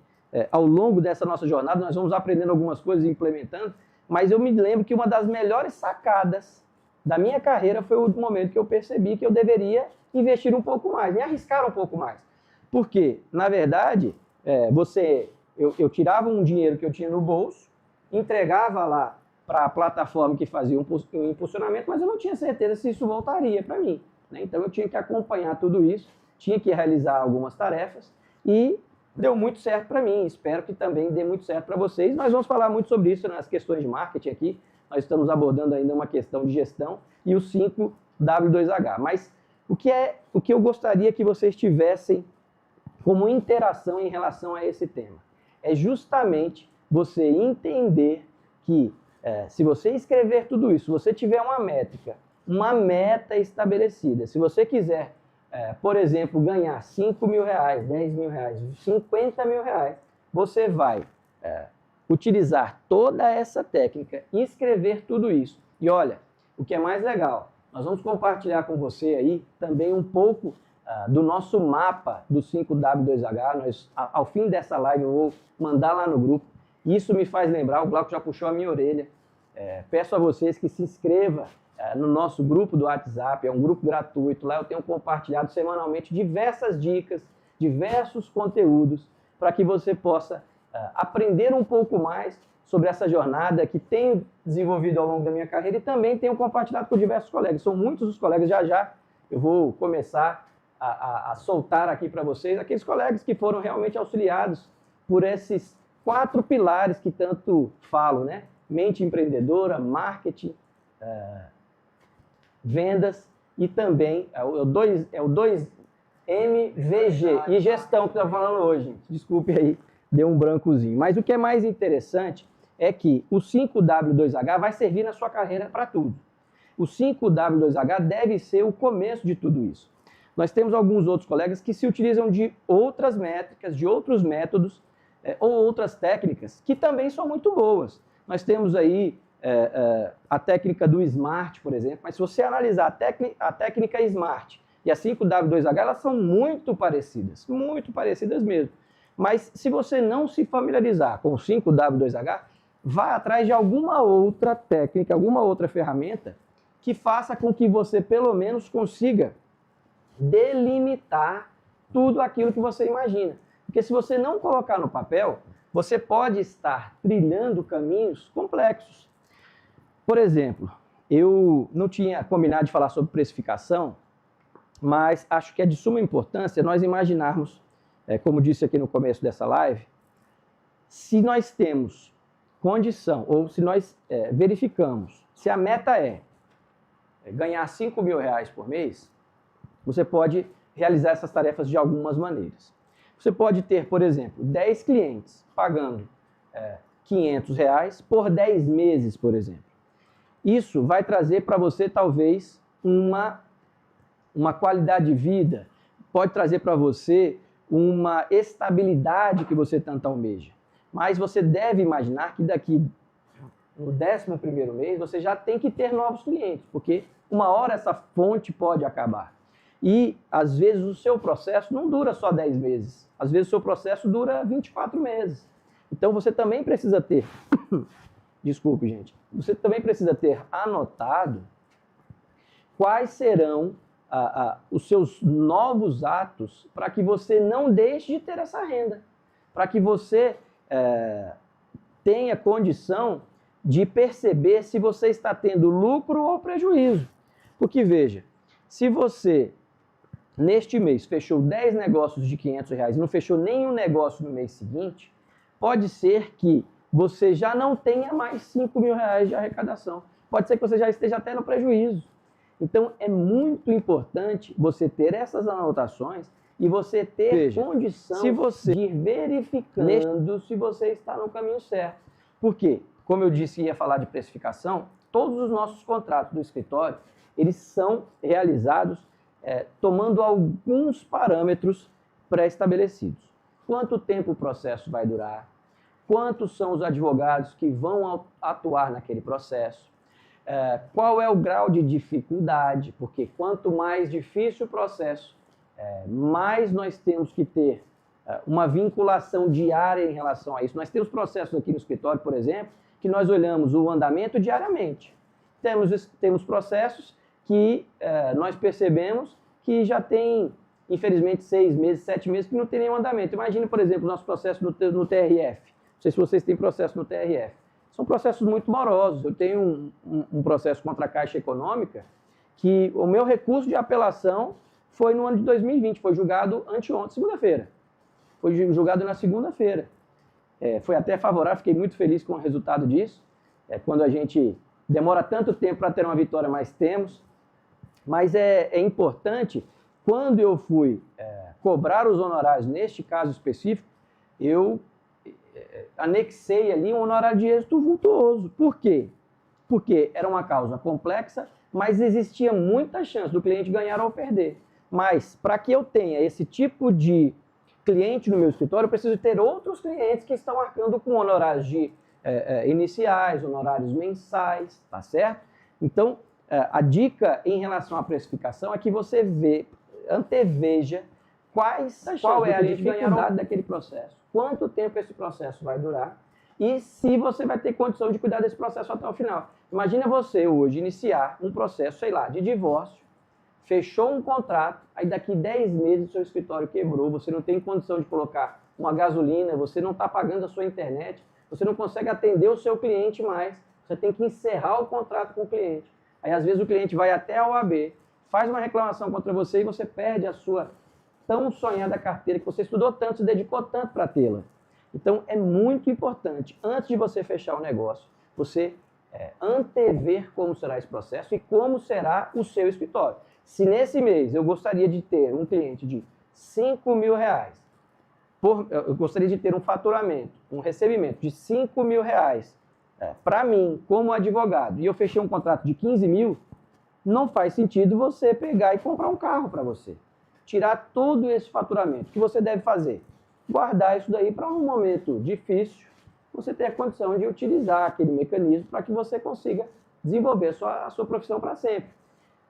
ao longo dessa nossa jornada, nós vamos aprendendo algumas coisas e implementando, mas eu me lembro que uma das melhores sacadas da minha carreira foi o momento que eu percebi que eu deveria investir um pouco mais, me arriscar um pouco mais. Porque, na verdade, eu tirava um dinheiro que eu tinha no bolso, entregava lá para a plataforma que fazia um impulsionamento, mas eu não tinha certeza se isso voltaria para mim, né? Então eu tinha que acompanhar tudo isso, tinha que realizar algumas tarefas e deu muito certo para mim. Espero que também dê muito certo para vocês. Nós vamos falar muito sobre isso nas questões de marketing aqui. Nós estamos abordando ainda uma questão de gestão e o 5W2H. Mas o que eu gostaria que vocês tivessem como interação em relação a esse tema é justamente você entender que se você escrever tudo isso, se você tiver uma métrica, uma meta estabelecida, se você quiser, por exemplo, ganhar 5 mil reais, 10 mil reais, 50 mil reais, você vai utilizar toda essa técnica e escrever tudo isso. E olha, o que é mais legal, nós vamos compartilhar com você aí também um pouco do nosso mapa do 5W2H. Ao fim dessa live eu vou mandar lá no grupo. Isso me faz lembrar, o Glauco já puxou a minha orelha. Peço a vocês que se inscrevam no nosso grupo do WhatsApp, é um grupo gratuito. Lá eu tenho compartilhado semanalmente diversas dicas, diversos conteúdos, para que você possa aprender um pouco mais sobre essa jornada que tenho desenvolvido ao longo da minha carreira e também tenho compartilhado com diversos colegas. São muitos os colegas, já eu vou começar a soltar aqui para vocês aqueles colegas que foram realmente auxiliados por esses 4 pilares que tanto falo, né? Mente empreendedora, marketing, vendas e também o 2MVG e gestão que eu estou falando hoje. Desculpe aí, deu um brancozinho. Mas o que é mais interessante é que o 5W2H vai servir na sua carreira para tudo. O 5W2H deve ser o começo de tudo isso. Nós temos alguns outros colegas que se utilizam de outras métricas, de outros métodos ou outras técnicas que também são muito boas. Nós temos aí a técnica do SMART, por exemplo, mas se você analisar a técnica SMART e a 5W2H, elas são muito parecidas mesmo. Mas se você não se familiarizar com o 5W2H, vá atrás de alguma outra técnica, alguma outra ferramenta que faça com que você pelo menos consiga delimitar tudo aquilo que você imagina. Porque se você não colocar no papel, você pode estar trilhando caminhos complexos. Por exemplo, eu não tinha combinado de falar sobre precificação, mas acho que é de suma importância nós imaginarmos, como disse aqui no começo dessa live, se nós temos condição, ou se nós verificamos, se a meta é ganhar 5 mil reais por mês, você pode realizar essas tarefas de algumas maneiras. Você pode ter, por exemplo, 10 clientes pagando 500 reais por 10 meses, por exemplo. Isso vai trazer para você, talvez, uma qualidade de vida, pode trazer para você uma estabilidade que você tanto almeja. Mas você deve imaginar que daqui no 11º mês você já tem que ter novos clientes, porque uma hora essa fonte pode acabar. E, às vezes, o seu processo não dura só 10 meses. Às vezes, o seu processo dura 24 meses. Então, você também precisa ter... Desculpe, gente. Você também precisa ter anotado quais serão os seus novos atos para que você não deixe de ter essa renda. Para que você tenha condição de perceber se você está tendo lucro ou prejuízo. Porque, veja, se você... neste mês fechou 10 negócios de 500 reais e não fechou nenhum negócio no mês seguinte, pode ser que você já não tenha mais 5 mil reais de arrecadação. Pode ser que você já esteja até no prejuízo. Então, é muito importante você ter essas anotações e você ter condição de ir verificando se você está no caminho certo. Por quê? Como eu disse que ia falar de precificação, todos os nossos contratos do escritório, eles são realizados tomando alguns parâmetros pré-estabelecidos. Quanto tempo o processo vai durar? Quantos são os advogados que vão atuar naquele processo? Qual é o grau de dificuldade? Porque quanto mais difícil o processo, mais nós temos que ter uma vinculação diária em relação a isso. Nós temos processos aqui no escritório, por exemplo, que nós olhamos o andamento diariamente. Temos processos que nós percebemos que já tem, infelizmente, 6 meses, 7 meses que não tem nenhum andamento. Imagine, por exemplo, o nosso processo no TRF. Não sei se vocês têm processo no TRF. São processos muito morosos. Eu tenho um processo contra a Caixa Econômica que o meu recurso de apelação foi no ano de 2020, foi julgado anteontem, segunda-feira. Foi julgado na segunda-feira. Foi até favorável, fiquei muito feliz com o resultado disso. Quando a gente demora tanto tempo para ter uma vitória, mas temos. Mas é importante, quando eu fui cobrar os honorários, neste caso específico, eu anexei ali um honorário de êxito vultuoso. Por quê? Porque era uma causa complexa, mas existia muita chance do cliente ganhar ou perder. Mas, para que eu tenha esse tipo de cliente no meu escritório, eu preciso ter outros clientes que estão arcando com honorários iniciais, honorários mensais, tá certo? Então, a dica em relação à precificação é que você anteveja qual é a dificuldade daquele processo, quanto tempo esse processo vai durar e se você vai ter condição de cuidar desse processo até o final. Imagina você hoje iniciar um processo, sei lá, de divórcio, fechou um contrato, aí daqui 10 meses o seu escritório quebrou, você não tem condição de colocar uma gasolina, você não está pagando a sua internet, você não consegue atender o seu cliente mais, você tem que encerrar o contrato com o cliente. Aí às vezes o cliente vai até a OAB, faz uma reclamação contra você e você perde a sua tão sonhada carteira que você estudou tanto, se dedicou tanto para tê-la. Então é muito importante, antes de você fechar o negócio, você antever como será esse processo e como será o seu escritório. Se nesse mês eu gostaria de ter um cliente de R$5.000, eu gostaria de ter um faturamento, um recebimento de R$5.000 para mim, como advogado, e eu fechei um contrato de 15 mil, não faz sentido você pegar e comprar um carro para você. Tirar todo esse faturamento. O que você deve fazer? Guardar isso daí para um momento difícil, você ter a condição de utilizar aquele mecanismo para que você consiga desenvolver a sua profissão para sempre.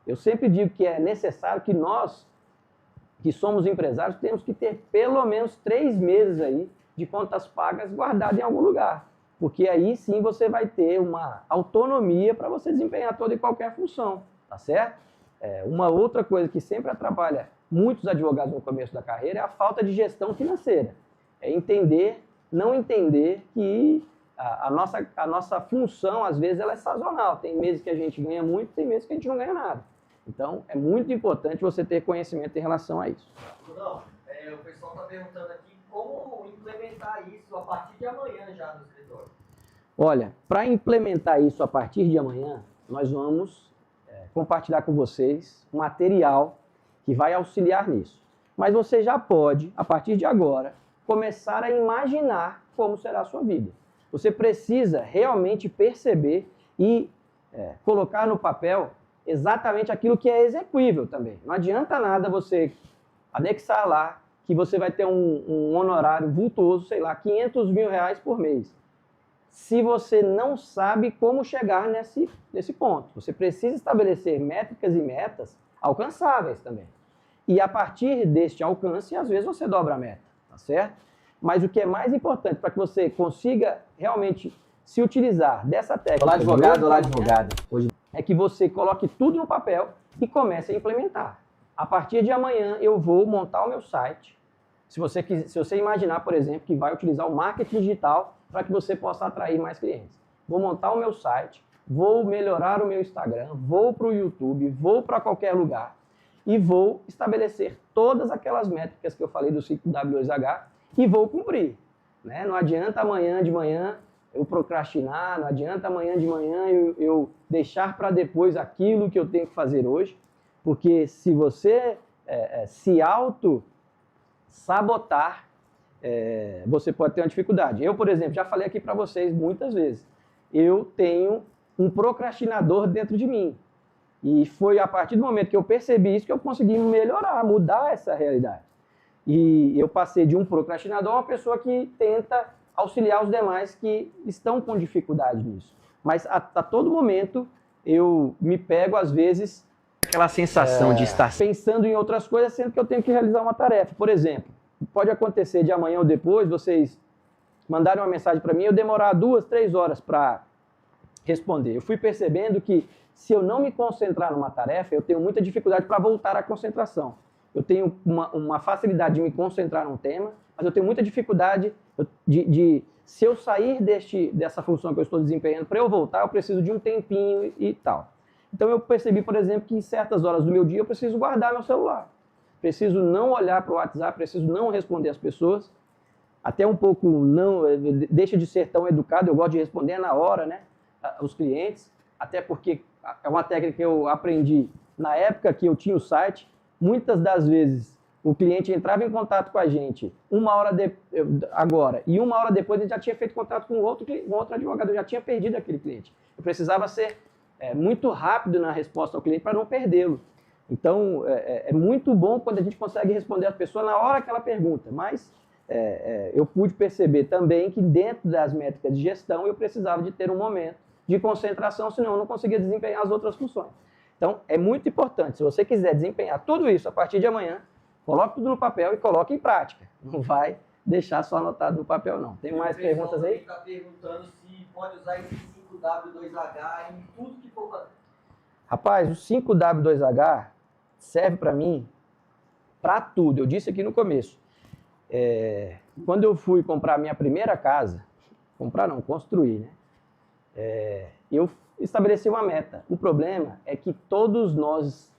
Eu sempre digo que é necessário que nós, que somos empresários, temos que ter pelo menos 3 meses aí de contas pagas guardadas em algum lugar. Porque aí sim você vai ter uma autonomia para você desempenhar toda e qualquer função, tá certo? Uma outra coisa que sempre atrapalha muitos advogados no começo da carreira é a falta de gestão financeira. É não entender que a nossa função, às vezes, ela é sazonal. Tem meses que a gente ganha muito, tem meses que a gente não ganha nada. Então, é muito importante você ter conhecimento em relação a isso. Não, o pessoal está perguntando aqui como implementar isso a partir de amanhã já no escritório. Olha, para implementar isso a partir de amanhã, nós vamos compartilhar com vocês um material que vai auxiliar nisso. Mas você já pode, a partir de agora, começar a imaginar como será a sua vida. Você precisa realmente perceber e colocar no papel exatamente aquilo que é execuível também. Não adianta nada você anexar lá que você vai ter um honorário vultuoso, sei lá, R$500 mil por mês. Se você não sabe como chegar nesse ponto. Você precisa estabelecer métricas e metas alcançáveis também. E a partir deste alcance, às vezes você dobra a meta, tá certo? Mas o que é mais importante para que você consiga realmente se utilizar dessa técnica... Olá, advogado, olá, advogada. Hoje é que você coloque tudo no papel e comece a implementar. A partir de amanhã eu vou montar o meu site. Se você imaginar, por exemplo, que vai utilizar o marketing digital para que você possa atrair mais clientes. Vou montar o meu site, vou melhorar o meu Instagram, vou para o YouTube, vou para qualquer lugar e vou estabelecer todas aquelas métricas que eu falei do ciclo W2H e vou cumprir. Né? Não adianta amanhã de manhã eu procrastinar, não adianta amanhã de manhã eu deixar para depois aquilo que eu tenho que fazer hoje, porque se você se sabotar, você pode ter uma dificuldade. Eu, por exemplo, já falei aqui para vocês muitas vezes, eu tenho um procrastinador dentro de mim. E foi a partir do momento que eu percebi isso que eu consegui melhorar, mudar essa realidade. E eu passei de um procrastinador a uma pessoa que tenta auxiliar os demais que estão com dificuldade nisso. Mas a todo momento eu me pego, às vezes, aquela sensação de estar pensando em outras coisas, sendo que eu tenho que realizar uma tarefa. Por exemplo, pode acontecer de amanhã ou depois, vocês mandarem uma mensagem para mim e eu demorar 2, 3 horas para responder. Eu fui percebendo que se eu não me concentrar numa tarefa, eu tenho muita dificuldade para voltar à concentração. Eu tenho uma facilidade de me concentrar num tema, mas eu tenho muita dificuldade se eu sair dessa função que eu estou desempenhando, para eu voltar, eu preciso de um tempinho e tal. Então eu percebi, por exemplo, que em certas horas do meu dia eu preciso guardar meu celular. Preciso não olhar para o WhatsApp, preciso não responder as pessoas. Até um pouco não, deixa de ser tão educado, eu gosto de responder na hora, né, os clientes, até porque é uma técnica que eu aprendi na época que eu tinha o site. Muitas das vezes o cliente entrava em contato com a gente agora, e 1 hora depois ele já tinha feito contato com outro advogado, eu já tinha perdido aquele cliente. Eu precisava ser muito rápido na resposta ao cliente para não perdê-lo. Então, é muito bom quando a gente consegue responder as pessoas na hora que ela pergunta, mas eu pude perceber também que dentro das métricas de gestão eu precisava de ter um momento de concentração, senão eu não conseguia desempenhar as outras funções. Então, é muito importante, se você quiser desempenhar tudo isso a partir de amanhã, coloque tudo no papel e coloque em prática. Não vai deixar só anotado no papel, não. Tem mais perguntas aí? Está perguntando se pode usar esse 5W2H em tudo que for fazer. Rapaz, o 5W2H serve para mim para tudo. Eu disse aqui no começo. Quando eu fui comprar a minha primeira casa, construir, né? Eu estabeleci uma meta. O problema é que todos nós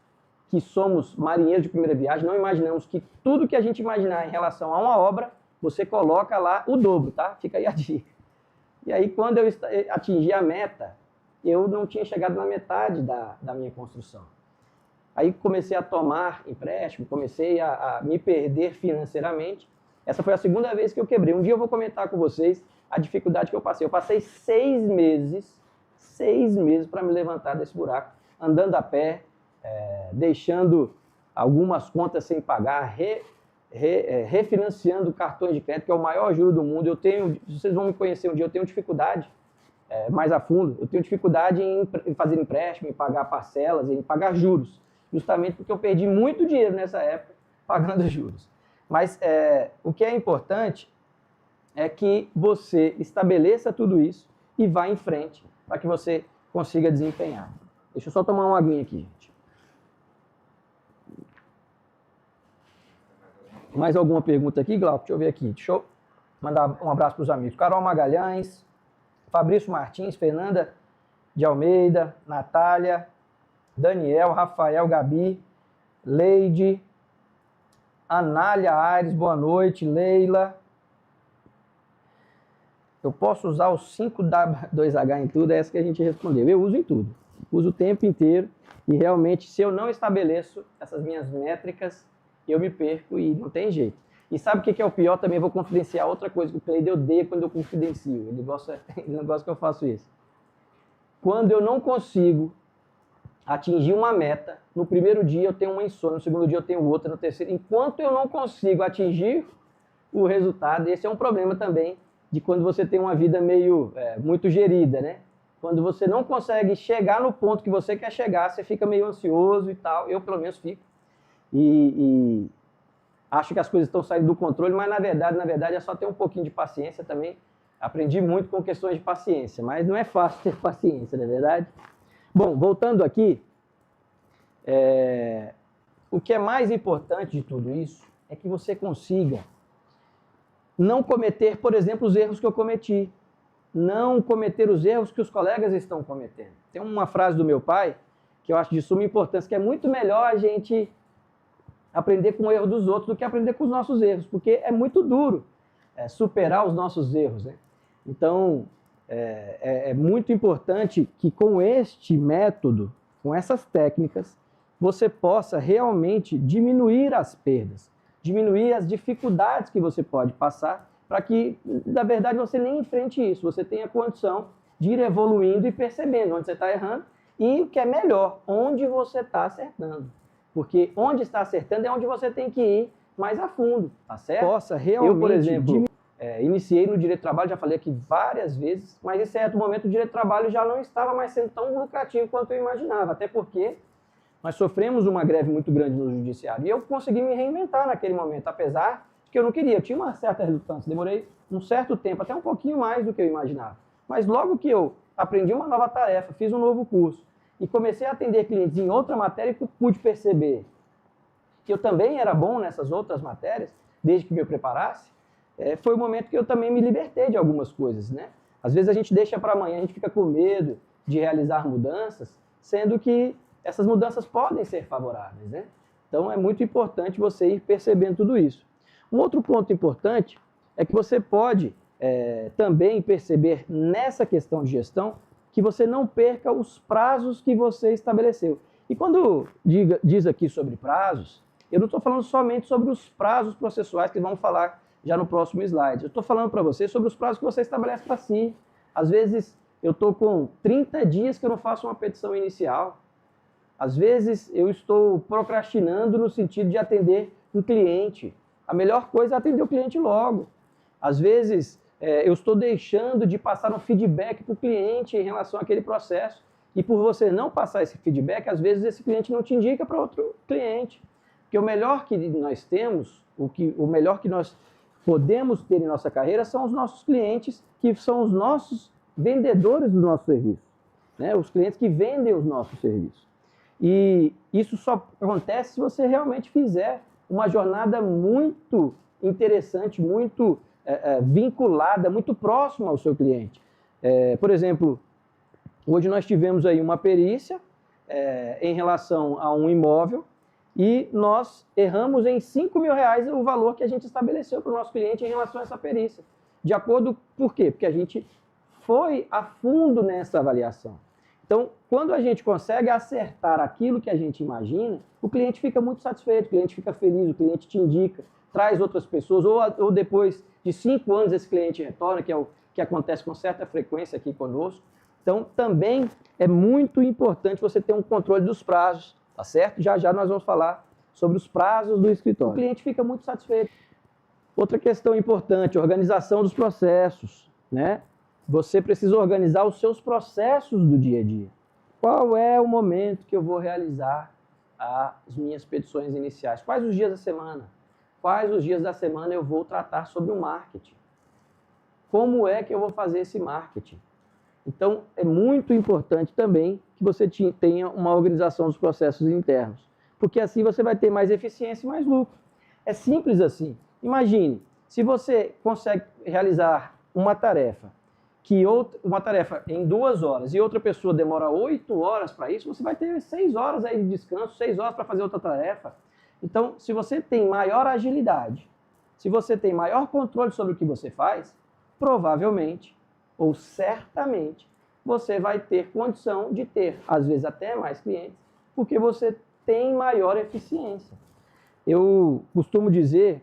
que somos marinheiros de primeira viagem não imaginamos que tudo que a gente imaginar em relação a uma obra, você coloca lá o dobro, tá? Fica aí a dica. E aí, quando eu atingi a meta, eu não tinha chegado na metade da minha construção. Aí comecei a tomar empréstimo, comecei a me perder financeiramente. Essa foi a segunda vez que eu quebrei. Um dia eu vou comentar com vocês a dificuldade que eu passei. Eu passei 6 meses para me levantar desse buraco, andando a pé, deixando algumas contas sem pagar, refinanciando cartões de crédito, que é o maior juro do mundo. Vocês vão me conhecer um dia, eu tenho dificuldade, mais a fundo, eu tenho dificuldade em fazer empréstimo, em pagar parcelas, em pagar juros, justamente porque eu perdi muito dinheiro nessa época pagando juros. Mas o que é importante é que você estabeleça tudo isso e vá em frente para que você consiga desempenhar. Deixa eu só tomar uma aguinha aqui, gente. Mais alguma pergunta aqui, Glauco? Deixa eu ver aqui. Deixa eu mandar um abraço para os amigos. Carol Magalhães, Fabrício Martins, Fernanda de Almeida, Natália, Daniel, Rafael, Gabi, Leide, Anália Aires, boa noite, Leila. Eu posso usar o 5W2H em tudo? É essa que a gente respondeu. Eu uso em tudo. Uso o tempo inteiro e realmente, se eu não estabeleço essas minhas métricas, eu me perco e não tem jeito. E sabe o que é o pior? Também vou confidenciar outra coisa que o Cleide odeia quando eu confidencio. Ele não gosta que eu faça isso. Quando eu não consigo atingir uma meta, no primeiro dia eu tenho uma insônia, no segundo dia eu tenho outra, no terceiro. Enquanto eu não consigo atingir o resultado, esse é um problema também de quando você tem uma vida muito gerida, né? Quando você não consegue chegar no ponto que você quer chegar, você fica meio ansioso e tal. Eu, pelo menos, fico. E acho que as coisas estão saindo do controle, mas na verdade é só ter um pouquinho de paciência também. Aprendi muito com questões de paciência, mas não é fácil ter paciência, não é verdade? Bom, voltando aqui, o que é mais importante de tudo isso é que você consiga não cometer, por exemplo, os erros que eu cometi. Não cometer os erros que os colegas estão cometendo. Tem uma frase do meu pai, que eu acho de suma importância, que é muito melhor a gente aprender com o erro dos outros do que aprender com os nossos erros, porque é muito duro superar os nossos erros, né? Então, é muito importante que com este método, com essas técnicas, você possa realmente diminuir as perdas, diminuir as dificuldades que você pode passar para que, na verdade, você nem enfrente isso, você tenha condição de ir evoluindo e percebendo onde você está errando e o que é melhor, onde você está acertando. Porque onde está acertando é onde você tem que ir mais a fundo, tá certo? Possa realmente... Eu, por exemplo, iniciei no direito do trabalho, já falei aqui várias vezes, mas em certo momento o direito do trabalho já não estava mais sendo tão lucrativo quanto eu imaginava, até porque nós sofremos uma greve muito grande no judiciário e eu consegui me reinventar naquele momento, apesar de que eu não queria, eu tinha uma certa relutância, demorei um certo tempo, até um pouquinho mais do que eu imaginava. Mas logo que eu aprendi uma nova tarefa, fiz um novo curso e comecei a atender clientes em outra matéria que eu pude perceber que eu também era bom nessas outras matérias, desde que me preparasse, foi o momento que eu também me libertei de algumas coisas, né? Às vezes a gente deixa para amanhã, a gente fica com medo de realizar mudanças, sendo que essas mudanças podem ser favoráveis, né? Então é muito importante você ir percebendo tudo isso. Um outro ponto importante é que você pode também perceber nessa questão de gestão que você não perca os prazos que você estabeleceu. E quando diz aqui sobre prazos, eu não estou falando somente sobre os prazos processuais que vamos falar já no próximo slide. Eu estou falando para você sobre os prazos que você estabelece para si. Às vezes eu estou com 30 dias que eu não faço uma petição inicial. Às vezes eu estou procrastinando no sentido de atender um cliente. A melhor coisa é atender o cliente logo. Às vezes eu estou deixando de passar um feedback para o cliente em relação àquele processo. E por você não passar esse feedback, às vezes esse cliente não te indica para outro cliente. Porque o melhor que nós temos, o melhor que nós podemos ter em nossa carreira são os nossos clientes, que são os nossos vendedores do nosso serviço, né? Os clientes que vendem os nossos serviços. E isso só acontece se você realmente fizer uma jornada muito interessante, muito vinculada, muito próxima ao seu cliente. Por exemplo, hoje nós tivemos aí uma perícia em relação a um imóvel e nós erramos em R$5.000 o valor que a gente estabeleceu para o nosso cliente em relação a essa perícia. De acordo, por quê? Porque a gente foi a fundo nessa avaliação. Então, quando a gente consegue acertar aquilo que a gente imagina, o cliente fica muito satisfeito, o cliente fica feliz, o cliente te indica, traz outras pessoas, ou depois de 5 anos esse cliente retorna, que é o que acontece com certa frequência aqui conosco. Então, também é muito importante você ter um controle dos prazos, tá certo? Já já nós vamos falar sobre os prazos do escritório. O cliente fica muito satisfeito. Outra questão importante, organização dos processos, né? Você precisa organizar os seus processos do dia a dia. Qual é o momento que eu vou realizar as minhas petições iniciais? Quais os dias da semana? Quais os dias da semana eu vou tratar sobre o marketing? Como é que eu vou fazer esse marketing? Então, é muito importante também que você tenha uma organização dos processos internos, porque assim você vai ter mais eficiência e mais lucro. É simples assim. Imagine, se você consegue realizar uma tarefa em 2 horas e outra pessoa demora 8 horas para isso, você vai ter 6 horas aí de descanso, 6 horas para fazer outra tarefa. Então, se você tem maior agilidade, se você tem maior controle sobre o que você faz, provavelmente, ou certamente, você vai ter condição de ter, às vezes até mais clientes, porque você tem maior eficiência. Eu costumo dizer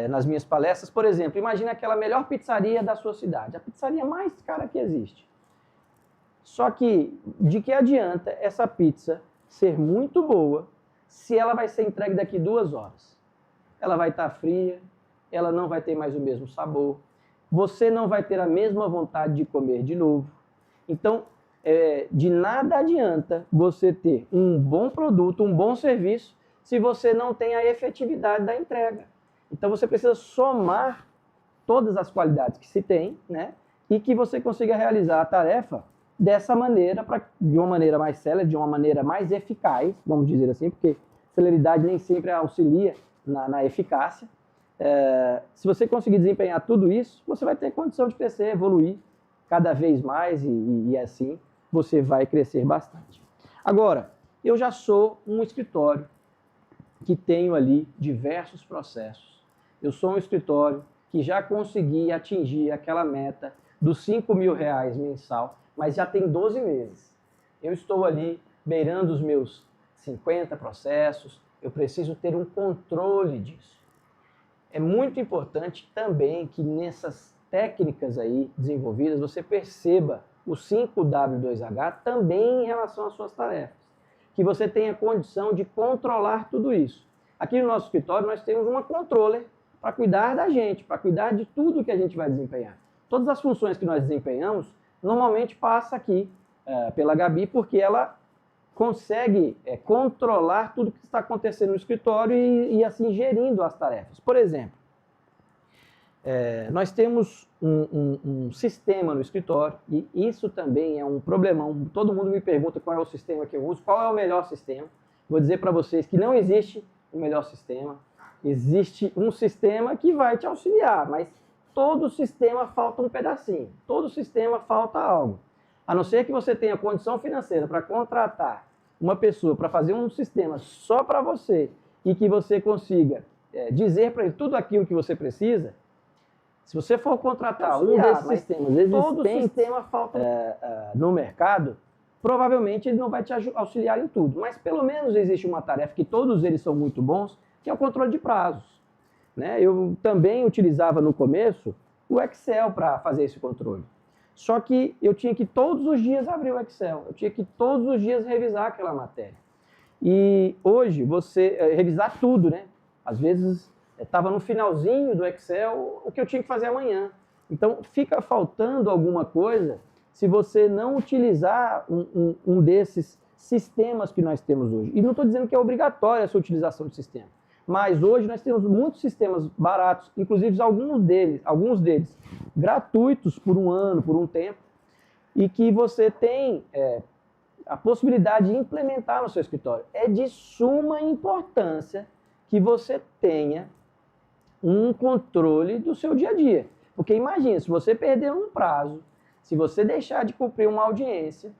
nas minhas palestras, por exemplo, imagine aquela melhor pizzaria da sua cidade, a pizzaria mais cara que existe. Só que, de que adianta essa pizza ser muito boa se ela vai ser entregue daqui 2 horas? Ela vai estar fria, ela não vai ter mais o mesmo sabor, você não vai ter a mesma vontade de comer de novo. Então, de nada adianta você ter um bom produto, um bom serviço, se você não tem a efetividade da entrega. Então, você precisa somar todas as qualidades que se tem, né? E que você consiga realizar a tarefa dessa maneira, de uma maneira mais célere, de uma maneira mais eficaz, vamos dizer assim, porque celeridade nem sempre auxilia na eficácia. Se você conseguir desempenhar tudo isso, você vai ter condição de crescer, evoluir cada vez mais e assim você vai crescer bastante. Agora, eu já sou um escritório que tenho ali diversos processos. Eu sou um escritório que já consegui atingir aquela meta dos R$5.000 mensal, mas já tem 12 meses. Eu estou ali beirando os meus 50 processos, eu preciso ter um controle disso. É muito importante também que nessas técnicas aí desenvolvidas você perceba o 5W2H também em relação às suas tarefas, que você tenha condição de controlar tudo isso. Aqui no nosso escritório nós temos uma controller para cuidar da gente, para cuidar de tudo que a gente vai desempenhar. Todas as funções que nós desempenhamos normalmente passa aqui pela Gabi, porque ela consegue controlar tudo que está acontecendo no escritório e assim gerindo as tarefas. Por exemplo, nós temos um sistema no escritório e isso também é um problemão. Todo mundo me pergunta qual é o sistema que eu uso, qual é o melhor sistema. Vou dizer para vocês que não existe o melhor sistema. Existe um sistema que vai te auxiliar, mas todo sistema falta um pedacinho, todo sistema falta algo. A não ser que você tenha condição financeira para contratar uma pessoa para fazer um sistema só para você e que você consiga dizer para ele tudo aquilo que você precisa. Se você for contratar um desses sistemas existentes, todo sistema falta no mercado, provavelmente ele não vai te auxiliar em tudo. Mas pelo menos existe uma tarefa que todos eles são muito bons, que é o controle de prazos. Né? Eu também utilizava no começo o Excel para fazer esse controle. Só que eu tinha que todos os dias abrir o Excel, eu tinha que todos os dias revisar aquela matéria. E hoje você revisar tudo, né? Às vezes estava no finalzinho do Excel o que eu tinha que fazer amanhã. Então fica faltando alguma coisa se você não utilizar um desses sistemas que nós temos hoje. E não estou dizendo que é obrigatória essa utilização de sistema. Mas hoje nós temos muitos sistemas baratos, inclusive alguns deles gratuitos por um ano, por um tempo, e que você tem a possibilidade de implementar no seu escritório. É de suma importância que você tenha um controle do seu dia a dia. Porque imagina, se você perder um prazo, se você deixar de cumprir uma audiência,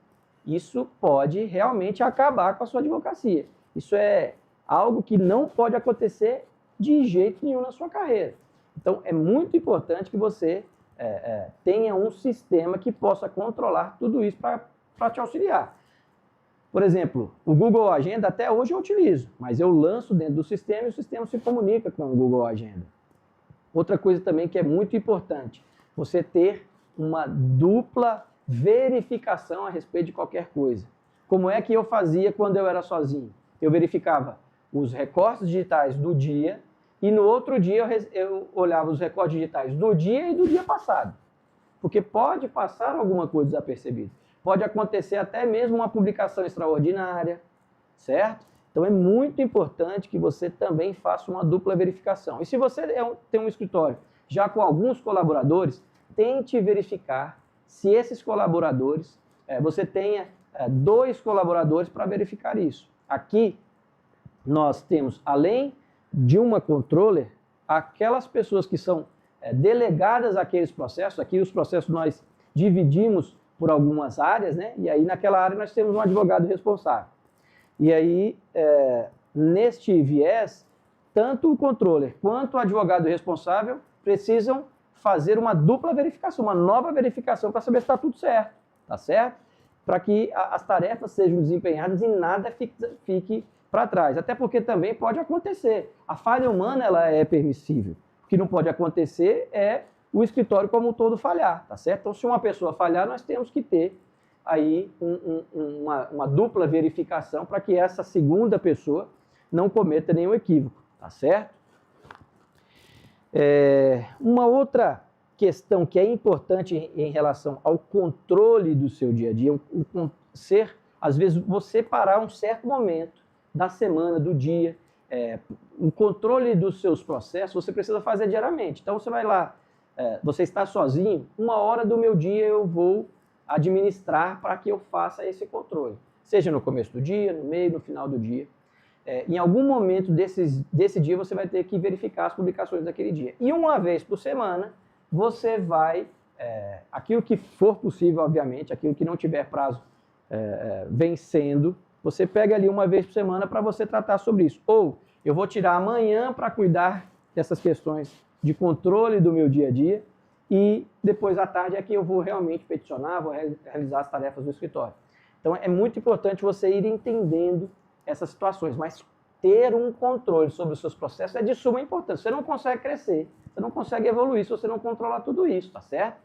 isso pode realmente acabar com a sua advocacia. Isso é algo que não pode acontecer de jeito nenhum na sua carreira. Então, é muito importante que você tenha um sistema que possa controlar tudo isso para te auxiliar. Por exemplo, o Google Agenda até hoje eu utilizo, mas eu lanço dentro do sistema e o sistema se comunica com o Google Agenda. Outra coisa também que é muito importante, você ter uma dupla verificação a respeito de qualquer coisa. Como é que eu fazia quando eu era sozinho? Eu verificava os recortes digitais do dia e no outro dia eu olhava os recortes digitais do dia e do dia passado. Porque pode passar alguma coisa desapercebida. Pode acontecer até mesmo uma publicação extraordinária, certo? Então é muito importante que você também faça uma dupla verificação. E se você tem um escritório já com alguns colaboradores, tente verificar se esses colaboradores, você tenha 2 colaboradores para verificar isso. Aqui nós temos, além de uma controller, aquelas pessoas que são delegadas àqueles processos. Aqui os processos nós dividimos por algumas áreas, né? E aí naquela área nós temos um advogado responsável. E aí, neste viés, tanto o controller quanto o advogado responsável precisam fazer uma dupla verificação, uma nova verificação para saber se está tudo certo, tá certo? Para que as tarefas sejam desempenhadas e nada fique para trás. Até porque também pode acontecer. A falha humana ela é permissível. O que não pode acontecer é o escritório como um todo falhar, tá certo? Então, se uma pessoa falhar, nós temos que ter aí uma dupla verificação para que essa segunda pessoa não cometa nenhum equívoco, tá certo? Uma outra questão que é importante em relação ao controle do seu dia a dia, às vezes, você parar um certo momento da semana, do dia, o controle dos seus processos você precisa fazer diariamente. Então, você vai lá, você está sozinho, 1 hora do meu dia eu vou administrar para que eu faça esse controle. Seja no começo do dia, no meio, no final do dia. Em algum momento desse dia você vai ter que verificar as publicações daquele dia. E uma vez por semana você vai, aquilo que for possível, obviamente, aquilo que não tiver prazo vencendo, você pega ali uma vez por semana para você tratar sobre isso. Ou eu vou tirar amanhã para cuidar dessas questões de controle do meu dia a dia e depois à tarde é que eu vou realmente peticionar, vou realizar as tarefas do escritório. Então é muito importante você ir entendendo essas situações, mas ter um controle sobre os seus processos é de suma importância. Você não consegue crescer, você não consegue evoluir se você não controlar tudo isso, tá certo?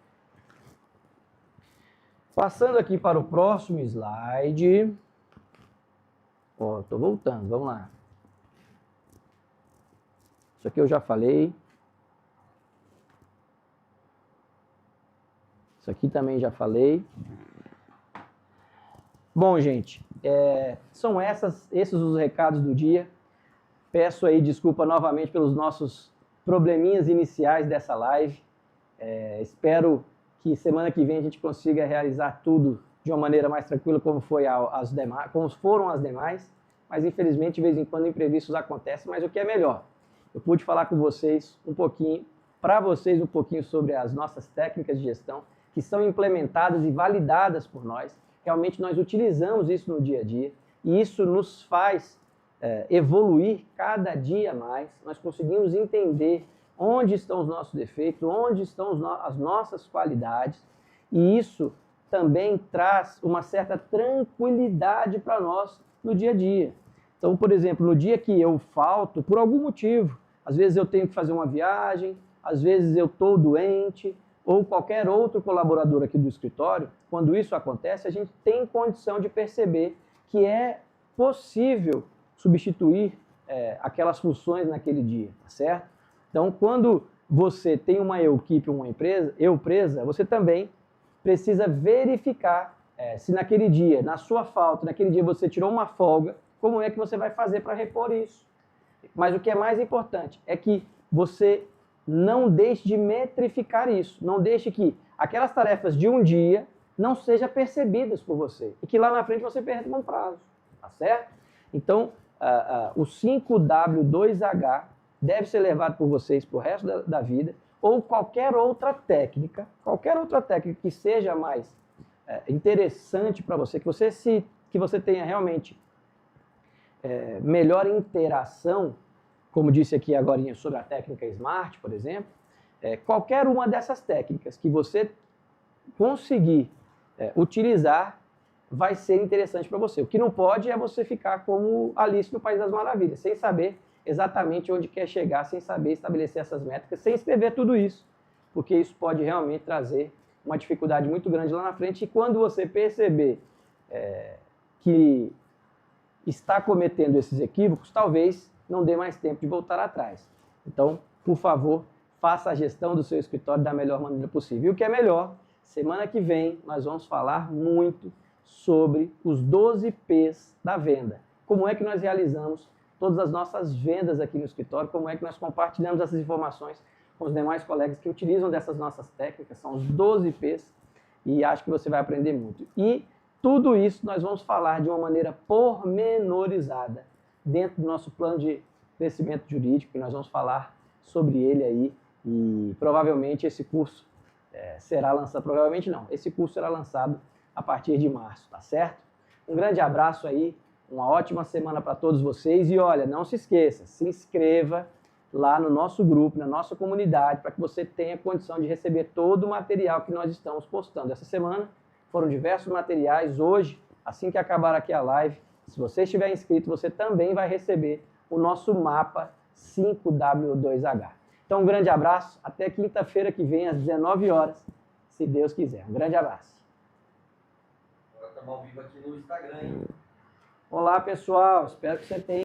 Passando aqui para o próximo slide. Ó, tô voltando, vamos lá. Isso aqui eu já falei. Isso aqui também já falei. Bom, gente, são esses os recados do dia. Peço aí desculpa novamente pelos nossos probleminhas iniciais dessa live. Espero que semana que vem a gente consiga realizar tudo de uma maneira mais tranquila como foram as demais. Mas infelizmente de vez em quando imprevistos acontecem, mas o que é melhor? Eu pude falar com vocês um pouquinho, para vocês um pouquinho sobre as nossas técnicas de gestão que são implementadas e validadas por nós. Realmente nós utilizamos isso no dia a dia e isso nos faz evoluir cada dia mais. Nós conseguimos entender onde estão os nossos defeitos, onde estão as nossas qualidades, e isso também traz uma certa tranquilidade para nós no dia a dia. Então, por exemplo, no dia que eu falto, por algum motivo, às vezes eu tenho que fazer uma viagem, às vezes eu estou doente, ou qualquer outro colaborador aqui do escritório, quando isso acontece, a gente tem condição de perceber que é possível substituir aquelas funções naquele dia, tá certo? Então, quando você tem uma equipe, uma empresa, você também precisa verificar se naquele dia, na sua falta, naquele dia você tirou uma folga, como é que você vai fazer para repor isso. Mas o que é mais importante é que você não deixe de metrificar isso, não deixe que aquelas tarefas de um dia não sejam percebidas por você e que lá na frente você perca um prazo, tá certo? Então, o 5W2H deve ser levado por vocês para o resto da vida, ou qualquer outra técnica que seja mais interessante para você, que você tenha realmente melhor interação, como disse aqui agora sobre a técnica SMART, por exemplo, qualquer uma dessas técnicas que você conseguir utilizar vai ser interessante para você. O que não pode é você ficar como Alice no País das Maravilhas, sem saber exatamente onde quer chegar, sem saber estabelecer essas métricas, sem escrever tudo isso, porque isso pode realmente trazer uma dificuldade muito grande lá na frente, e quando você perceber que está cometendo esses equívocos, talvez não dê mais tempo de voltar atrás. Então, por favor, faça a gestão do seu escritório da melhor maneira possível. E o que é melhor, semana que vem nós vamos falar muito sobre os 12 P's da venda. Como é que nós realizamos todas as nossas vendas aqui no escritório, como é que nós compartilhamos essas informações com os demais colegas que utilizam dessas nossas técnicas, são os 12 P's, e acho que você vai aprender muito. E tudo isso nós vamos falar de uma maneira pormenorizada dentro do nosso plano de crescimento jurídico, e nós vamos falar sobre ele aí, e provavelmente esse curso será lançado, provavelmente não, esse curso será lançado a partir de março, tá certo? Um grande abraço aí, uma ótima semana para todos vocês, e olha, não se esqueça, se inscreva lá no nosso grupo, na nossa comunidade, para que você tenha condição de receber todo o material que nós estamos postando. Essa semana foram diversos materiais, hoje, assim que acabar aqui a live, se você estiver inscrito, você também vai receber o nosso mapa 5W2H. Então, um grande abraço, até quinta-feira que vem, às 19 horas, se Deus quiser. Um grande abraço. Agora estamos ao vivo aqui no Instagram, hein? Olá, pessoal, espero que você tenha